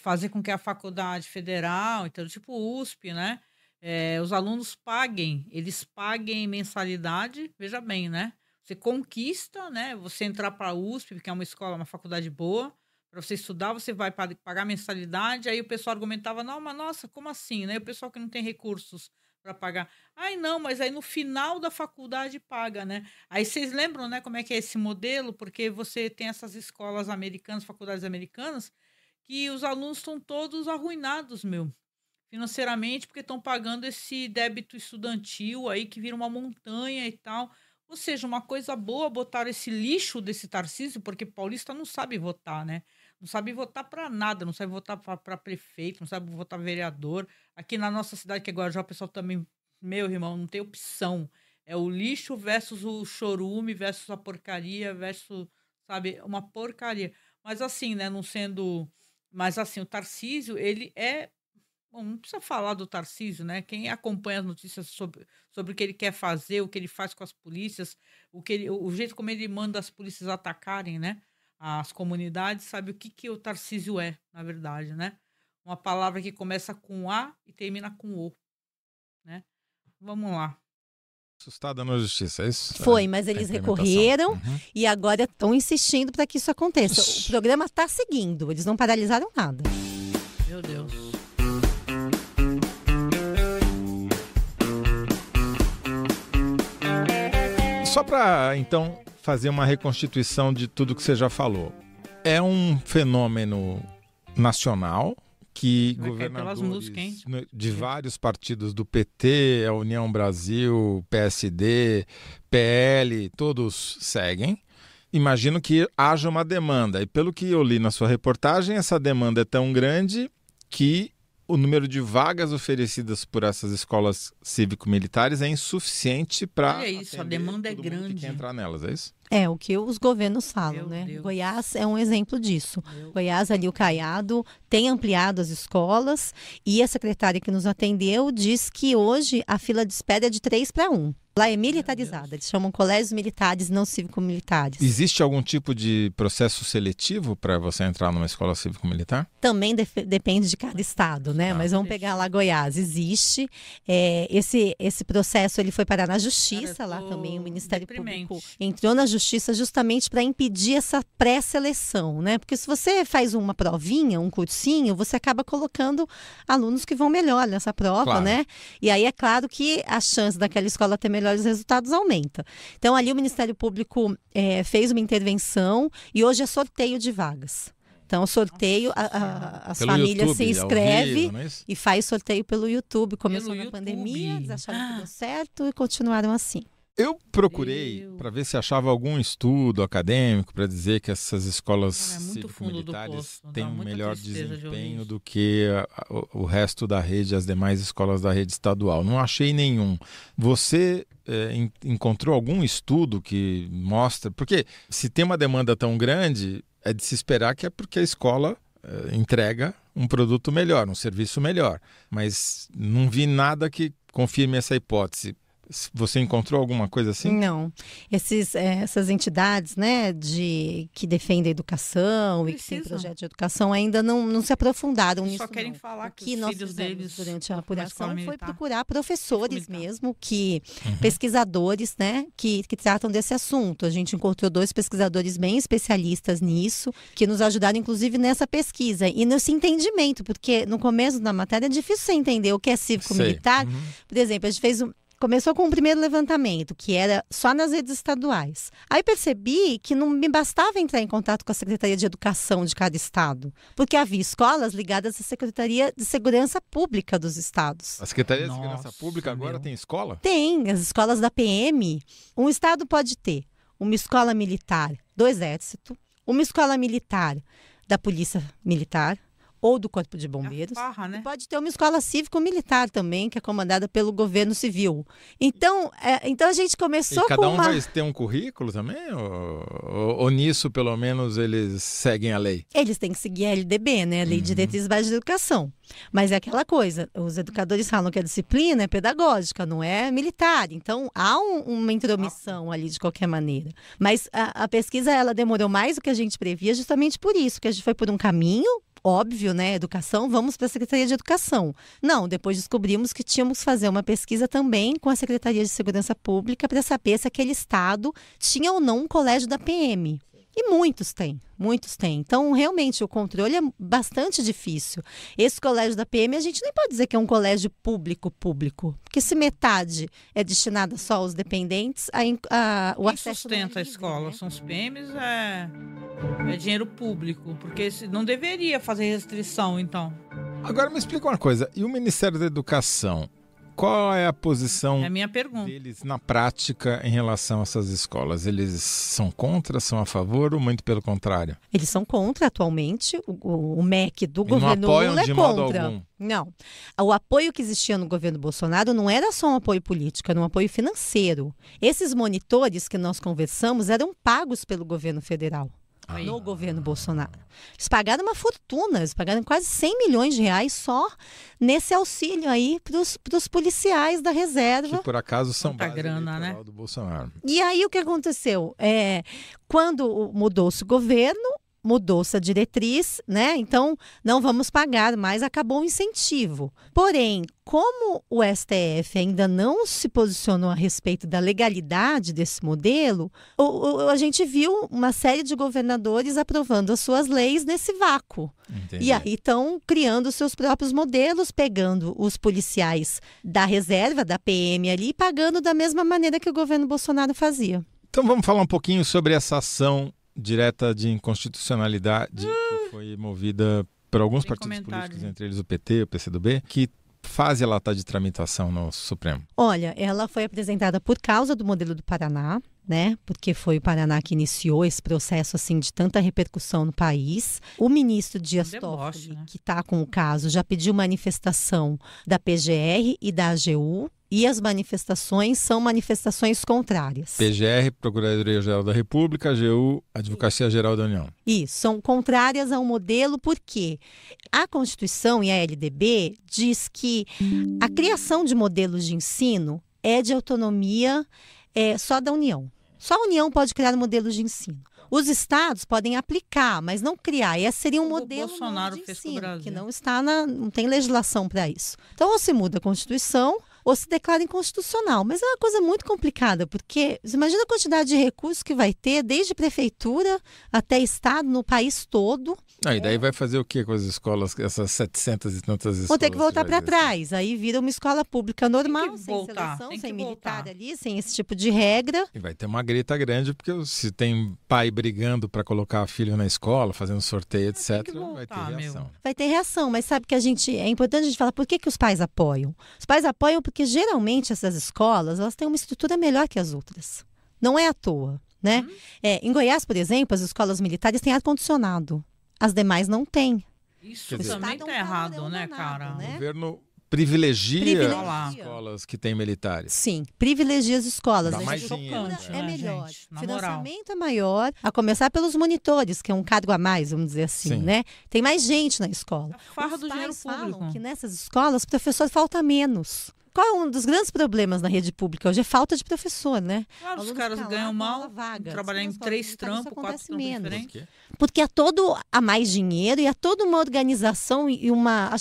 fazer com que a faculdade federal, então, tipo USP, né? Os alunos eles paguem mensalidade, veja bem, né? Você conquista, né? Você entrar para a USP, que é uma escola, uma faculdade boa, para você estudar, você vai pagar mensalidade, aí o pessoal argumentava, não, mas nossa, como assim, né? O pessoal que não tem recursos para pagar. Não, mas aí no final da faculdade paga, né? Aí vocês lembram, né, como é que é esse modelo? Porque você tem essas escolas americanas, faculdades americanas, que os alunos estão todos arruinados, financeiramente, porque estão pagando esse débito estudantil aí que vira uma montanha e tal. Ou seja, uma coisa boa botar esse lixo desse Tarcísio, porque paulista não sabe votar, né? Não sabe votar para nada, não sabe votar para prefeito, não sabe votar vereador. Aqui na nossa cidade, que é Guarujá, o pessoal também, meu irmão, não tem opção. É o lixo versus o chorume, versus a porcaria, versus, sabe, uma porcaria. Mas assim, né, não sendo... Mas, assim, o Tarcísio, ele é... Bom, não precisa falar do Tarcísio, né? Quem acompanha as notícias sobre o que ele quer fazer, o que ele faz com as polícias, o jeito como ele manda as polícias atacarem, né? As comunidades, sabe o que o Tarcísio é, na verdade, né? Uma palavra que começa com A e termina com O, né? Vamos lá. Assustada na justiça, é isso? Foi, mas eles recorreram e agora estão insistindo para que isso aconteça. O programa está seguindo, eles não paralisaram nada. Meu Deus. Só para, então, fazer uma reconstituição de tudo que você já falou. É um fenômeno nacional que governadores de vários partidos do PT, a União Brasil, PSD, PL, todos seguem. Imagino que haja uma demanda. E pelo que eu li na sua reportagem, essa demanda é tão grande que o número de vagas oferecidas por essas escolas cívico-militares é insuficiente para. Olha isso, a demanda é grande. Que quer entrar nelas, é isso? É o que os governos falam, Meu né? Deus. Goiás é um exemplo disso. Goiás, ali o Caiado, tem ampliado as escolas e a secretária que nos atendeu diz que hoje a fila de espera é de 3 para 1. Lá é militarizada, eles chamam colégios militares, não cívico-militares. Existe algum tipo de processo seletivo para você entrar numa escola cívico-militar? Também depende de cada estado, né? Mas vamos pegar lá Goiás. Existe. Esse processo ele foi parar na Justiça, lá também o Ministério Público entrou na Justiça justamente para impedir essa pré-seleção, né? Porque se você faz uma provinha, um cursinho, você acaba colocando alunos que vão melhor nessa prova, claro, né? E aí é claro que a chance daquela escola ter melhores resultados aumenta. Então ali o Ministério Público fez uma intervenção e hoje é sorteio de vagas. Então, sorteio, as famílias se inscrevem e faz sorteio pelo YouTube. Começou na pandemia, eles acharam que deu certo e continuaram assim. Eu procurei para ver se achava algum estudo acadêmico para dizer que essas escolas cívico-militares têm um melhor desempenho do que o resto da rede, as demais escolas da rede estadual. Não achei nenhum. Você encontrou algum estudo que mostra... Porque se tem uma demanda tão grande, é de se esperar que é porque a escola entrega um produto melhor, um serviço melhor. Mas não vi nada que confirme essa hipótese. Você encontrou alguma coisa assim? Não. Essas entidades, né, que defendem a educação e que têm projeto de educação ainda não se aprofundaram nisso. Só querem falar que nós fizemos durante a apuração foi procurar professores mesmo, pesquisadores, né, que tratam desse assunto. A gente encontrou 2 pesquisadores bem especialistas nisso, que nos ajudaram inclusive nessa pesquisa e nesse entendimento, porque no começo da matéria é difícil você entender o que é cívico-militar. Por exemplo, a gente começou com o primeiro levantamento, que era só nas redes estaduais. Aí percebi que não me bastava entrar em contato com a Secretaria de Educação de cada estado, porque havia escolas ligadas à Secretaria de Segurança Pública dos estados. A Secretaria de Segurança Pública agora tem escola? Tem, as escolas da PM. Um estado pode ter uma escola militar do Exército, uma escola militar da Polícia Militar, ou do Corpo de Bombeiros. Né? Pode ter uma escola cívico-militar também, que é comandada pelo governo civil. Então a gente começou com cada um vai ter um currículo também? Ou nisso, pelo menos, eles seguem a lei? Eles têm que seguir a LDB, né? A Lei de Diretrizes Básicas de Educação. Mas é aquela coisa, os educadores falam que a disciplina é pedagógica, não é militar. Então, há uma intromissão ali de qualquer maneira. Mas a pesquisa, ela demorou mais do que a gente previa justamente por isso, que a gente foi por um caminho óbvio, né? Educação, vamos para a Secretaria de Educação. Não, depois descobrimos que tínhamos que fazer uma pesquisa também com a Secretaria de Segurança Pública para saber se aquele estado tinha ou não um colégio da PM. E muitos têm. Então, realmente, o controle é bastante difícil. Esse colégio da PM, a gente nem pode dizer que é um colégio público, porque se metade é destinada só aos dependentes, o acesso... Quem sustenta a escola? Né? São os PMs, é dinheiro público, porque não deveria fazer restrição, então. Agora me explica uma coisa, e o Ministério da Educação? Qual é a posição deles na prática em relação a essas escolas? Eles são contra, são a favor ou muito pelo contrário? Eles são contra atualmente. O MEC do governo Lula é contra. Não. O apoio que existia no governo Bolsonaro não era só um apoio político, era um apoio financeiro. Esses monitores que nós conversamos eram pagos pelo governo federal. No governo Bolsonaro. Eles pagaram uma fortuna, eles pagaram quase 100 milhões de reais só nesse auxílio aí para os policiais da reserva. Que por acaso são base grana, do Bolsonaro. E aí o que aconteceu? Quando mudou-se o governo, mudou-se a diretriz, né? Então, não vamos pagar, mas acabou o incentivo. Porém, como o STF ainda não se posicionou a respeito da legalidade desse modelo, a gente viu uma série de governadores aprovando as suas leis nesse vácuo. Entendi. E aí estão criando seus próprios modelos, pegando os policiais da reserva, da PM ali, e pagando da mesma maneira que o governo Bolsonaro fazia. Então vamos falar um pouquinho sobre essa ação direta de inconstitucionalidade que foi movida por alguns partidos políticos, entre eles o PT, o PCdoB, que fase ela está de tramitação no Supremo? Olha, ela foi apresentada por causa do modelo do Paraná, né? Porque foi o Paraná que iniciou esse processo assim de tanta repercussão no país. O ministro Dias Toffoli, né, que está com o caso, já pediu manifestação da PGR e da AGU. E as manifestações são manifestações contrárias. PGR, Procuradoria-Geral da República, AGU, Advocacia-Geral da União. Isso, são contrárias ao modelo porque a Constituição e a LDB diz que a criação de modelos de ensino é de autonomia só da União. Só a União pode criar modelos de ensino. Os estados podem aplicar, mas não criar. Esse seria um modelo de ensino, que não tem legislação para isso. Então, ou se muda a Constituição, ou se declara inconstitucional. Mas é uma coisa muito complicada, porque você imagina a quantidade de recursos que vai ter, desde prefeitura até estado, no país todo. E daí vai fazer o que com as escolas, essas 700 e tantas escolas? Vão ter que voltar para trás. Aí vira uma escola pública normal, sem voltar, seleção, sem militar ali, sem esse tipo de regra. E vai ter uma grita grande, porque se tem pai brigando para colocar filho na escola, fazendo sorteio, etc., vai ter reação. Vai ter reação, mas sabe que é importante a gente falar por que os pais apoiam. Os pais apoiam porque geralmente essas escolas, elas têm uma estrutura melhor que as outras. Não é à toa, né? Em Goiás, por exemplo, as escolas militares têm ar-condicionado. As demais não têm. Isso também está errado, né, cara? Né? O governo privilegia as escolas que têm militares. Sim, privilegia as escolas. Dá mais dinheiro, é melhor. Gente, financiamento é maior, a começar pelos monitores, que é um cargo a mais, vamos dizer assim, né? Tem mais gente na escola. A farra do dinheiro público. Falam que nessas escolas o professor falta menos. Qual é um dos grandes problemas na rede pública hoje? É falta de professor, né? Claro, os caras ganham mal, trabalhar em 3 trampos, 4 trampos diferentes. Porque há mais dinheiro e há toda uma organização e uma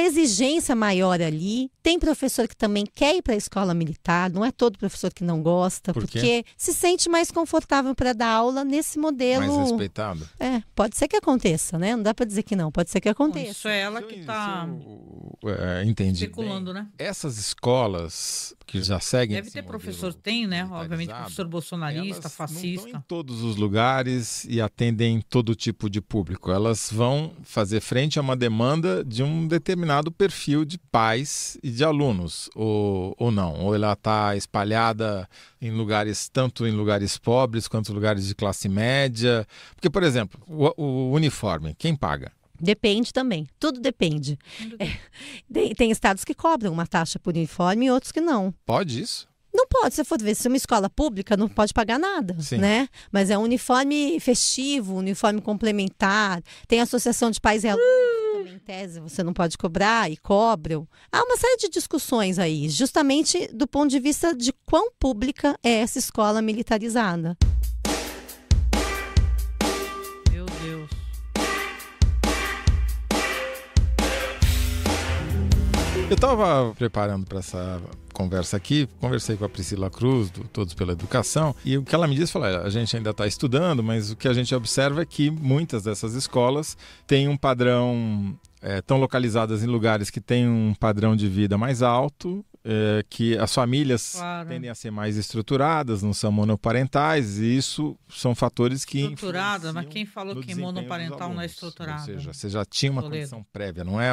exigência maior ali. Tem professor que também quer ir para a escola militar, não é todo professor que não gosta, porque se sente mais confortável para dar aula nesse modelo. Mais respeitado. Pode ser que aconteça, né? Não dá para dizer que não, pode ser que aconteça. Isso é ela que está especulando, né? Essas escolas que já seguem... Deve ter professor, tem, né? Obviamente, professor bolsonarista, fascista. Não estão em todos os lugares e atendem todo tipo de público. Elas vão fazer frente a uma demanda de um determinado perfil de pais e de alunos, ou não. Ou ela está espalhada em lugares, tanto em lugares pobres quanto em lugares de classe média. Porque, por exemplo, o uniforme, quem paga? Depende também, tudo depende. Tem estados que cobram uma taxa por uniforme e outros que não. Pode isso? Não pode, se for ver, se uma escola pública não pode pagar nada, né? Mas é um uniforme festivo, uniforme complementar, tem associação de pais e alunos, também em tese você não pode cobrar e cobram. Há uma série de discussões aí, justamente do ponto de vista de quão pública é essa escola militarizada. Eu estava preparando para essa conversa aqui, conversei com a Priscila Cruz, do Todos pela Educação, e o que ela me disse, falou, a gente ainda está estudando, mas o que a gente observa é que muitas dessas escolas têm um padrão, estão localizadas em lugares que têm um padrão de vida mais alto, que as famílias tendem a ser mais estruturadas, não são monoparentais, e isso são fatores que estruturada, mas quem falou que monoparental não é estruturada? Ou seja, você já tinha uma condição prévia, não é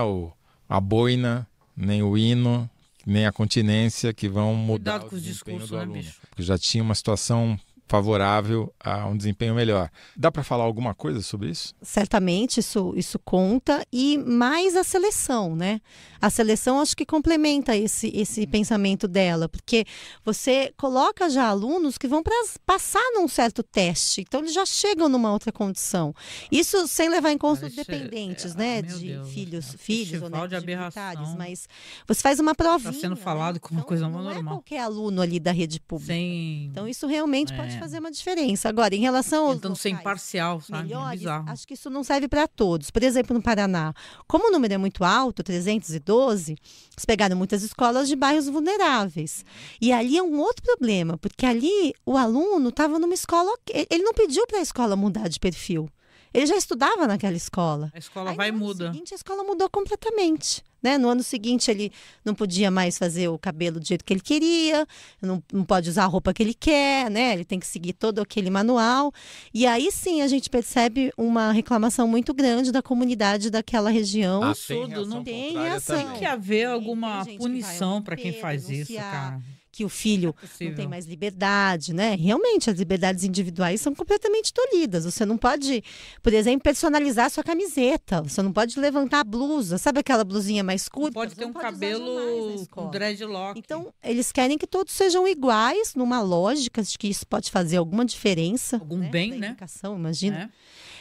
a boina, nem o hino, nem a continência que vão mudar o desempenho do aluno. Porque já tinha uma situação favorável a um desempenho melhor. Dá para falar alguma coisa sobre isso? Certamente isso conta, e mais a seleção, né? A seleção acho que complementa esse pensamento dela, porque você coloca já alunos que vão passar num certo teste, então eles já chegam numa outra condição. Isso sem levar em conta os dependentes, né? De Deus, filhos ou netos de militares, mas você faz uma provinha. Está sendo falado como uma coisa normal. Não é qualquer aluno ali da rede pública. Sim. Então isso realmente pode fazer uma diferença. Agora, em relação aos tentando ser imparcial, sabe? melhores, Bizarro. acho que isso não serve para todos. Por exemplo, no Paraná, como o número é muito alto, 312, eles pegaram muitas escolas de bairros vulneráveis. E ali é um outro problema, porque ali o aluno estava numa escola, ele não pediu para a escola mudar de perfil. Ele já estudava naquela escola. A escola Aí, vai e no ano muda. seguinte, a escola mudou completamente. Né? No ano seguinte, ele não podia mais fazer o cabelo do jeito que ele queria, não pode usar a roupa que ele quer, né? Ele tem que seguir todo aquele manual. E aí sim a gente percebe uma reclamação muito grande da comunidade daquela região. Absurdo, não tem contrária ação. também. Tem que haver alguma Tem gente que punição vai para quem faz isso, denunciar, cara. que o filho Não é possível. não tem mais liberdade, né? Realmente, as liberdades individuais são completamente tolhidas. Você não pode, por exemplo, personalizar a sua camiseta. Você não pode levantar a blusa. Sabe aquela blusinha mais curta? Pode Você ter não um pode usar cabelo jamais na com escola. dreadlock. Então, eles querem que todos sejam iguais, numa lógica de que isso pode fazer alguma diferença. Algum bem, da né? educação, imagina.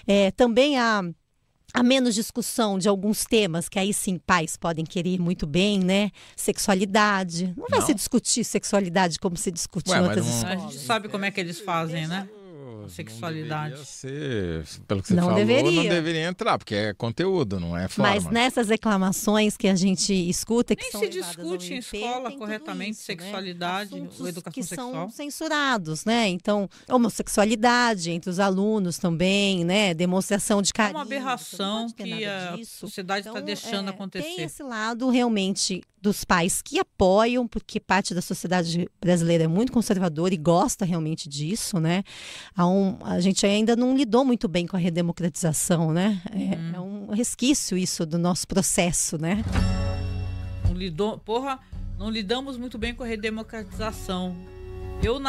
né? Também há menos discussão de alguns temas que aí sim pais podem querer muito bem, né? Sexualidade. Não vai Não? se discutir sexualidade como se discute Ué, em mas outras não- A escolas. gente sabe como é que eles fazem, né? Sexualidade. Não deveria ser, pelo que você Não falou, deveria. não deveria entrar, porque é conteúdo, não é forma. Mas nessas reclamações que a gente escuta, que Nem são se levadas ao discute em MP, escola tem tudo corretamente isso, né? sexualidade, Assuntos ou educação que sexual. são censurados, né? Então, homossexualidade entre os alunos também, né? Demonstração de É carinho. uma aberração você não pode ter que nada a disso. sociedade está Então, deixando Tem acontecer. esse lado realmente dos pais que apoiam, porque parte da sociedade brasileira é muito conservadora e gosta realmente disso, né? A gente ainda não lidou muito bem com a redemocratização, né? É um resquício isso do nosso processo, né? Não lidamos muito bem com a redemocratização. Eu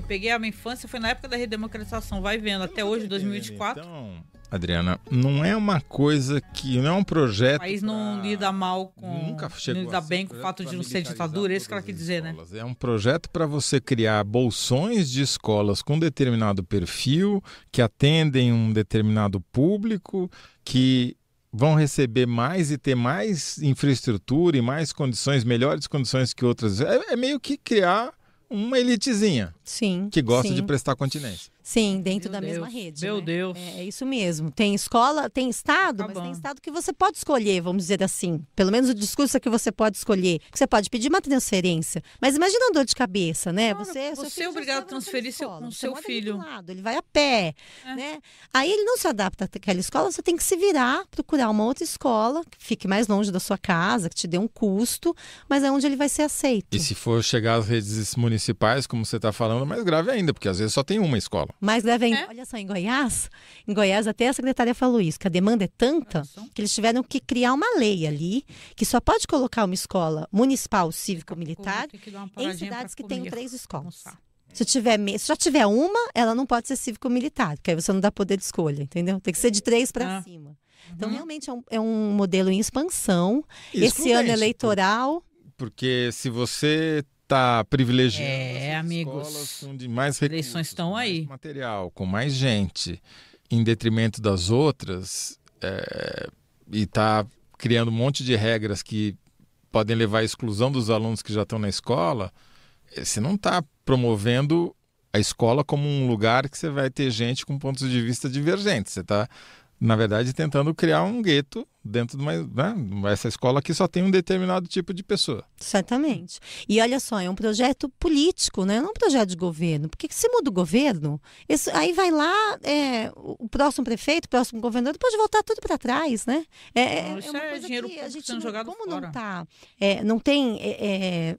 peguei a minha infância, foi na época da redemocratização, vai vendo, até hoje, 2024. Então, Adriana, não é uma coisa que, não é um projeto. O país não lida mal com. Nunca chegou não lida a ser bem um com o projeto fato de pra não ser militarizar ditadura, é isso que ela todas quer as dizer, né? escolas. É um projeto para você criar bolsões de escolas com determinado perfil, que atendem um determinado público, que vão receber mais e ter mais infraestrutura e mais condições, melhores condições que outras. É meio que criar uma elitezinha Sim. que gosta sim. de prestar continência. Sim, dentro Meu da mesma Deus, rede. meu né? Deus. É isso mesmo. Tem escola, tem estado, mas tem Acabando. estado que você pode escolher, vamos dizer assim. Pelo menos o discurso é que você pode escolher. Que você pode pedir uma transferência. Mas imagina uma dor de cabeça, né? Claro, seu você filho é já obrigado a estava naquela transferir escola, com você seu mora ali filho. do lado, ele vai a pé, É. né? Aí ele não se adapta àquela escola, você tem que se virar, procurar uma outra escola que fique mais longe da sua casa, que te dê um custo, mas é onde ele vai ser aceito. E se for chegar às redes municipais, como você está falando, é mais grave ainda, porque às vezes só tem uma escola. Mais grave ainda. É. Olha só, em Goiás até a secretária falou isso, que a demanda é tanta Olha só. que eles tiveram que criar uma lei ali que só pode colocar uma escola municipal cívico-militar Tem que dar uma em paradinha cidades pra que tenham comer, 3 escolas. almoçar. Se só tiver uma, ela não pode ser cívico-militar, porque aí você não dá poder de escolha, entendeu? Tem que ser de 3 para Ah. cima. Então, Uhum. realmente é um modelo em expansão. Esse ano Excludente, eleitoral, Porque se você está privilegiando essas amigos, escolas com de mais recursos, eleições estão com mais aí. material, com mais gente, em detrimento das outras, e está criando um monte de regras que podem levar à exclusão dos alunos que já estão na escola, você não está promovendo a escola como um lugar que você vai ter gente com pontos de vista divergentes. Você está, na verdade, tentando criar um gueto dentro de uma, né? Essa escola aqui só tem um determinado tipo de pessoa. certamente. E olha só, é um projeto político, né? Não um projeto de governo. Porque se muda o governo, aí vai lá, o próximo prefeito, o próximo governador, pode voltar tudo para trás, né? Não, isso uma é coisa dinheiro que a público gente sendo jogado como fora.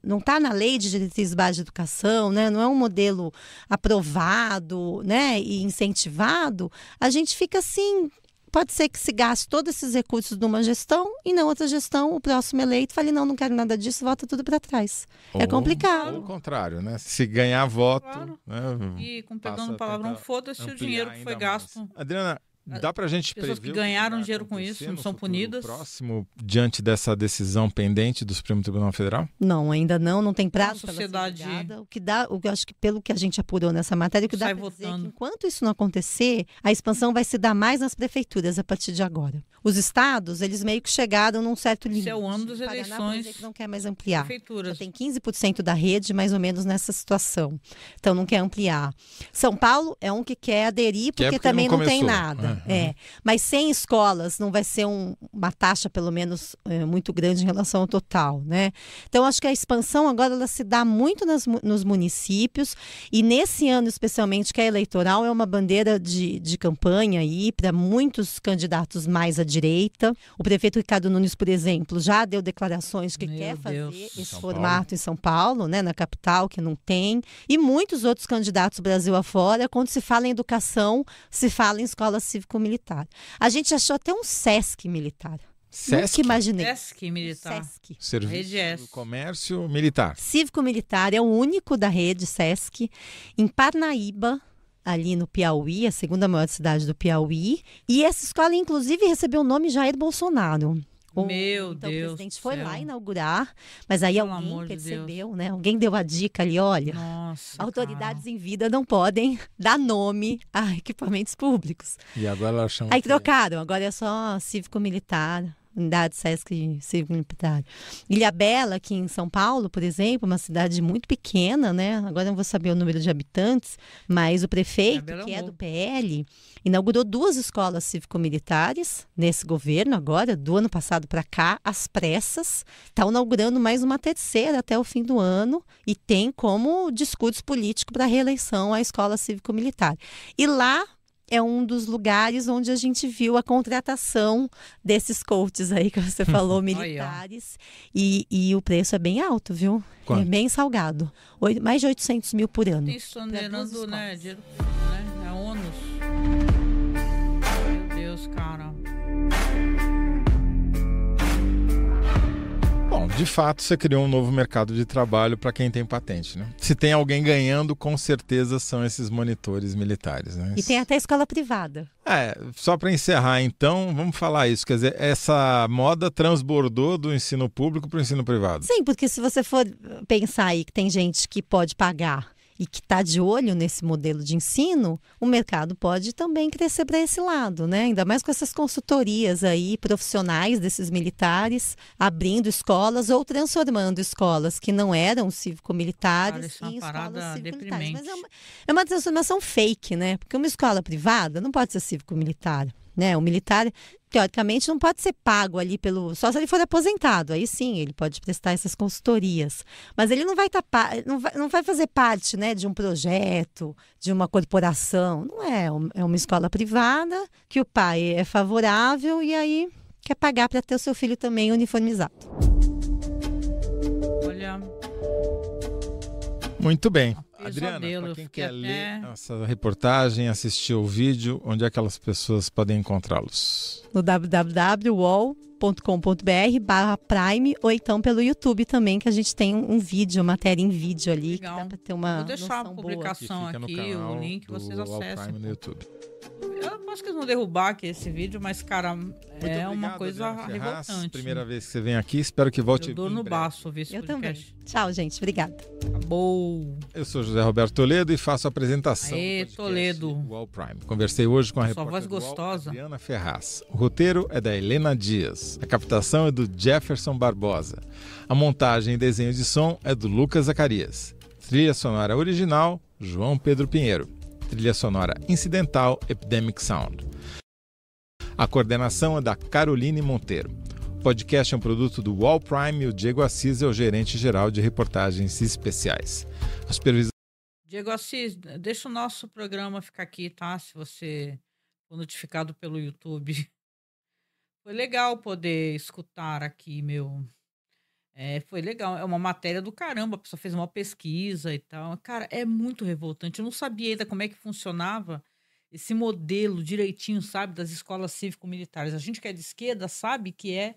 não tá na lei de diretrizes básicas de educação, né? Não é um modelo aprovado, né? E incentivado. A gente fica assim. Pode ser que se gaste todos esses recursos numa gestão e na outra gestão o próximo eleito fale, não quero nada disso, volta tudo para trás. É complicado. Ou o contrário, né? Se ganhar voto... Claro. Né? E, com Passa perdão a do palavrão, tentar foda-se o ampliar dinheiro que foi ainda mais. gasto. Adriana, Dá para a gente prever pessoas que ganharam dinheiro com isso não são punidas? Próximo, diante dessa decisão pendente do Supremo Tribunal Federal? Não, ainda não tem prazo para sociedade. O que eu acho que pelo que a gente apurou nessa matéria, o que dá para dizer é que enquanto isso não acontecer, a expansão vai se dar mais nas prefeituras a partir de agora. Os estados, eles meio que chegaram num certo limite. Esse é o ano das eleições. Que não quer mais ampliar. Prefeituras. Já tem 15% da rede mais ou menos nessa situação. Então não quer ampliar. São Paulo é um que quer aderir porque também não tem nada. Mas 100 escolas não vai ser uma taxa, pelo menos, muito grande em relação ao total, né? Então, acho que a expansão agora ela se dá muito nos municípios e nesse ano, especialmente, que é eleitoral, é uma bandeira de campanha aí para muitos candidatos mais à direita. O prefeito Ricardo Nunes, por exemplo, já deu declarações que quer fazer esse formato em São Paulo, né, na capital, que não tem. E muitos outros candidatos Brasil afora, quando se fala em educação, se fala em escola cívico-militar. A gente achou até um SESC militar. SESC? Nunca imaginei. SESC militar. SESC. Serviço do Comércio Militar. Cívico-militar é o único da rede SESC em Parnaíba, ali no Piauí, a segunda maior cidade do Piauí. E essa escola, inclusive, recebeu o nome Jair Bolsonaro. Meu então, Deus. O presidente foi lá inaugurar, mas aí alguém percebeu, né? Alguém deu a dica ali, olha, autoridades em vida não podem dar nome a equipamentos públicos. E agora elas chamam. Aí trocaram, agora é só cívico-militar. Unidade SESC Cívico-Militar. Ilhabela, aqui em São Paulo, por exemplo, uma cidade muito pequena, né? Agora não vou saber o número de habitantes, mas o prefeito, que é do PL, inaugurou 2 escolas cívico-militares nesse governo agora, do ano passado para cá, às pressas. Está inaugurando mais uma 3ª até o fim do ano e tem como discurso político para a reeleição a escola cívico-militar. E lá é um dos lugares onde a gente viu a contratação desses coaches aí que você falou, militares. E o preço é bem alto, viu? Quanto? É bem salgado. Mais de 800 mil por ano. Isso generando, né? Dinheiro, né? É ônus. Meu Deus, cara. Bom, de fato, você criou um novo mercado de trabalho para quem tem patente, né? Se tem alguém ganhando, com certeza são esses monitores militares, né? E tem até escola privada. Só para encerrar, então, vamos falar isso. Quer dizer, essa moda transbordou do ensino público para o ensino privado. Sim, porque se você for pensar aí que tem gente que pode pagar e que está de olho nesse modelo de ensino, o mercado pode também crescer para esse lado, né? Ainda mais com essas consultorias aí profissionais desses militares, abrindo escolas ou transformando escolas que não eram cívico-militares em escolas cívico-militares. Mas é uma transformação fake, né? Porque uma escola privada não pode ser cívico-militar, né? O militar, teoricamente, não pode ser pago ali só se ele for aposentado. Aí sim, ele pode prestar essas consultorias. Mas ele não vai não vai fazer parte, né, de um projeto, de uma corporação. Não é. É uma escola privada que o pai é favorável e aí quer pagar para ter o seu filho também uniformizado. Olha. Muito bem. Adriana, para quem quer ler essa reportagem, assistir o vídeo, onde é que aquelas pessoas podem encontrá-los? No www.uol.com.br/prime ou então pelo YouTube também, que a gente tem um vídeo, matéria em vídeo ali. Legal. Que dá para ter uma Vou deixar a publicação aqui, o link, vocês acessam. No YouTube. Eu acho que eles vão derrubar aqui esse vídeo, mas, cara, obrigado, uma coisa Ferraz, revoltante. Primeira vez que você vem aqui, espero que volte. Eu dou no baço ouvir esse podcast. Também. Tchau, gente. Obrigada. Acabou. Eu sou José Roberto Toledo e faço a apresentação do Toledo. UOL Prime. Conversei hoje com a repórter voz gostosa. Adriana Ferraz. O roteiro é da Helena Dias. A captação é do Jefferson Barbosa. A montagem e desenho de som é do Lucas Zacarias. Trilha sonora original, João Pedro Pinheiro. Trilha sonora incidental, Epidemic Sound. A coordenação é da Caroline Monteiro. O podcast é um produto do UOL Prime e o Diego Assis é o gerente-geral de reportagens especiais. A supervisão... Diego Assis, deixa o nosso programa ficar aqui, tá? Se você for notificado pelo YouTube. Foi legal poder escutar aqui, foi legal, é uma matéria do caramba, a pessoa fez uma pesquisa e tal. Cara, é muito revoltante. Eu não sabia ainda como é que funcionava esse modelo direitinho, sabe, das escolas cívico-militares. A gente que é de esquerda sabe que é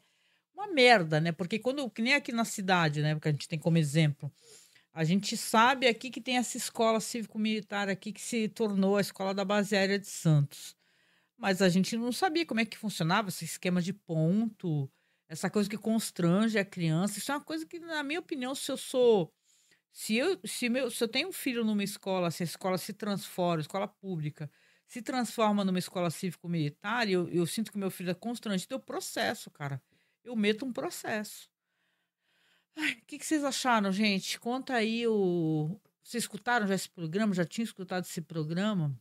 uma merda, né? Porque que nem aqui na cidade, né? Porque a gente tem como exemplo. A gente sabe aqui que tem essa escola cívico-militar aqui que se tornou a escola da base aérea de Santos. mas a gente não sabia como é que funcionava esse esquema de ponto, essa coisa que constrange a criança. Isso é uma coisa que, na minha opinião, se eu tenho um filho numa escola, se a escola se transforma, escola pública, se transforma numa escola cívico-militar, e eu sinto que meu filho é constrangido, eu processo, cara. Eu meto um processo. O que vocês acharam, gente? Conta aí Vocês escutaram já esse programa? Já tinham escutado esse programa?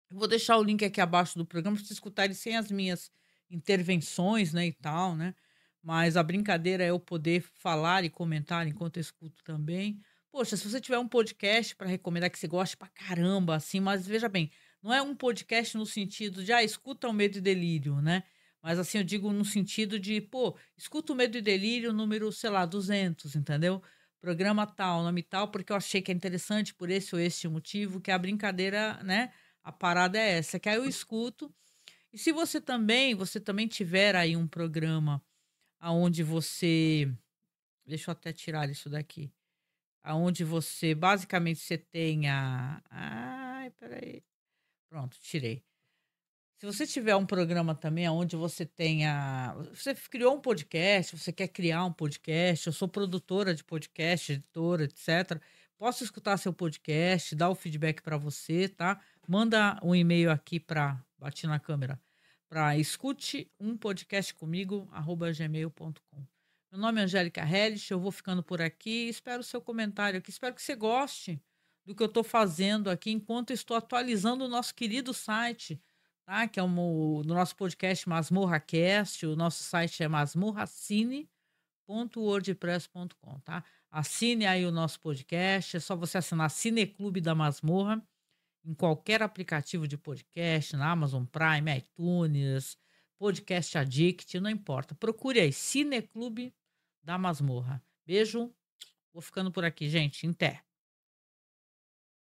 Eu vou deixar o link aqui abaixo do programa para vocês escutarem sem as minhas intervenções, né, e tal, né? Mas a brincadeira é eu poder falar e comentar enquanto eu escuto também. Poxa, se você tiver um podcast para recomendar que você goste pra caramba, assim, mas veja bem, não é um podcast no sentido de, escuta o Medo e Delírio, né? Mas assim, eu digo no sentido de, escuta o Medo e Delírio número, sei lá, 200, entendeu? Programa tal, nome tal, porque eu achei que é interessante por esse ou este motivo, que a brincadeira, né? A parada é essa, que aí eu escuto. E se você também tiver aí um programa aonde você... Deixa eu até tirar isso daqui. Aonde você, basicamente, você tenha... peraí. Pronto, tirei. Se você tiver um programa também onde você tenha... Você criou um podcast, você quer criar um podcast, eu sou produtora de podcast, editora, etc. Posso escutar seu podcast, dar o feedback para você, tá? Manda um e-mail aqui para... Bati na câmera. Para escuteumpodcastcomigo@gmail.com. Meu nome é Angélica Hellish, eu vou ficando por aqui. Espero o seu comentário aqui. Espero que você goste do que eu estou fazendo aqui enquanto eu estou atualizando o nosso querido site, tá? Que é no nosso podcast MasmorraCast. O nosso site é masmorracine.wordpress.com, tá? Assine aí o nosso podcast. É só você assinar Cineclube da Masmorra em qualquer aplicativo de podcast, na Amazon Prime, iTunes, Podcast Addict, não importa. Procure aí, Cineclube da Masmorra. Beijo. Vou ficando por aqui, gente. Até.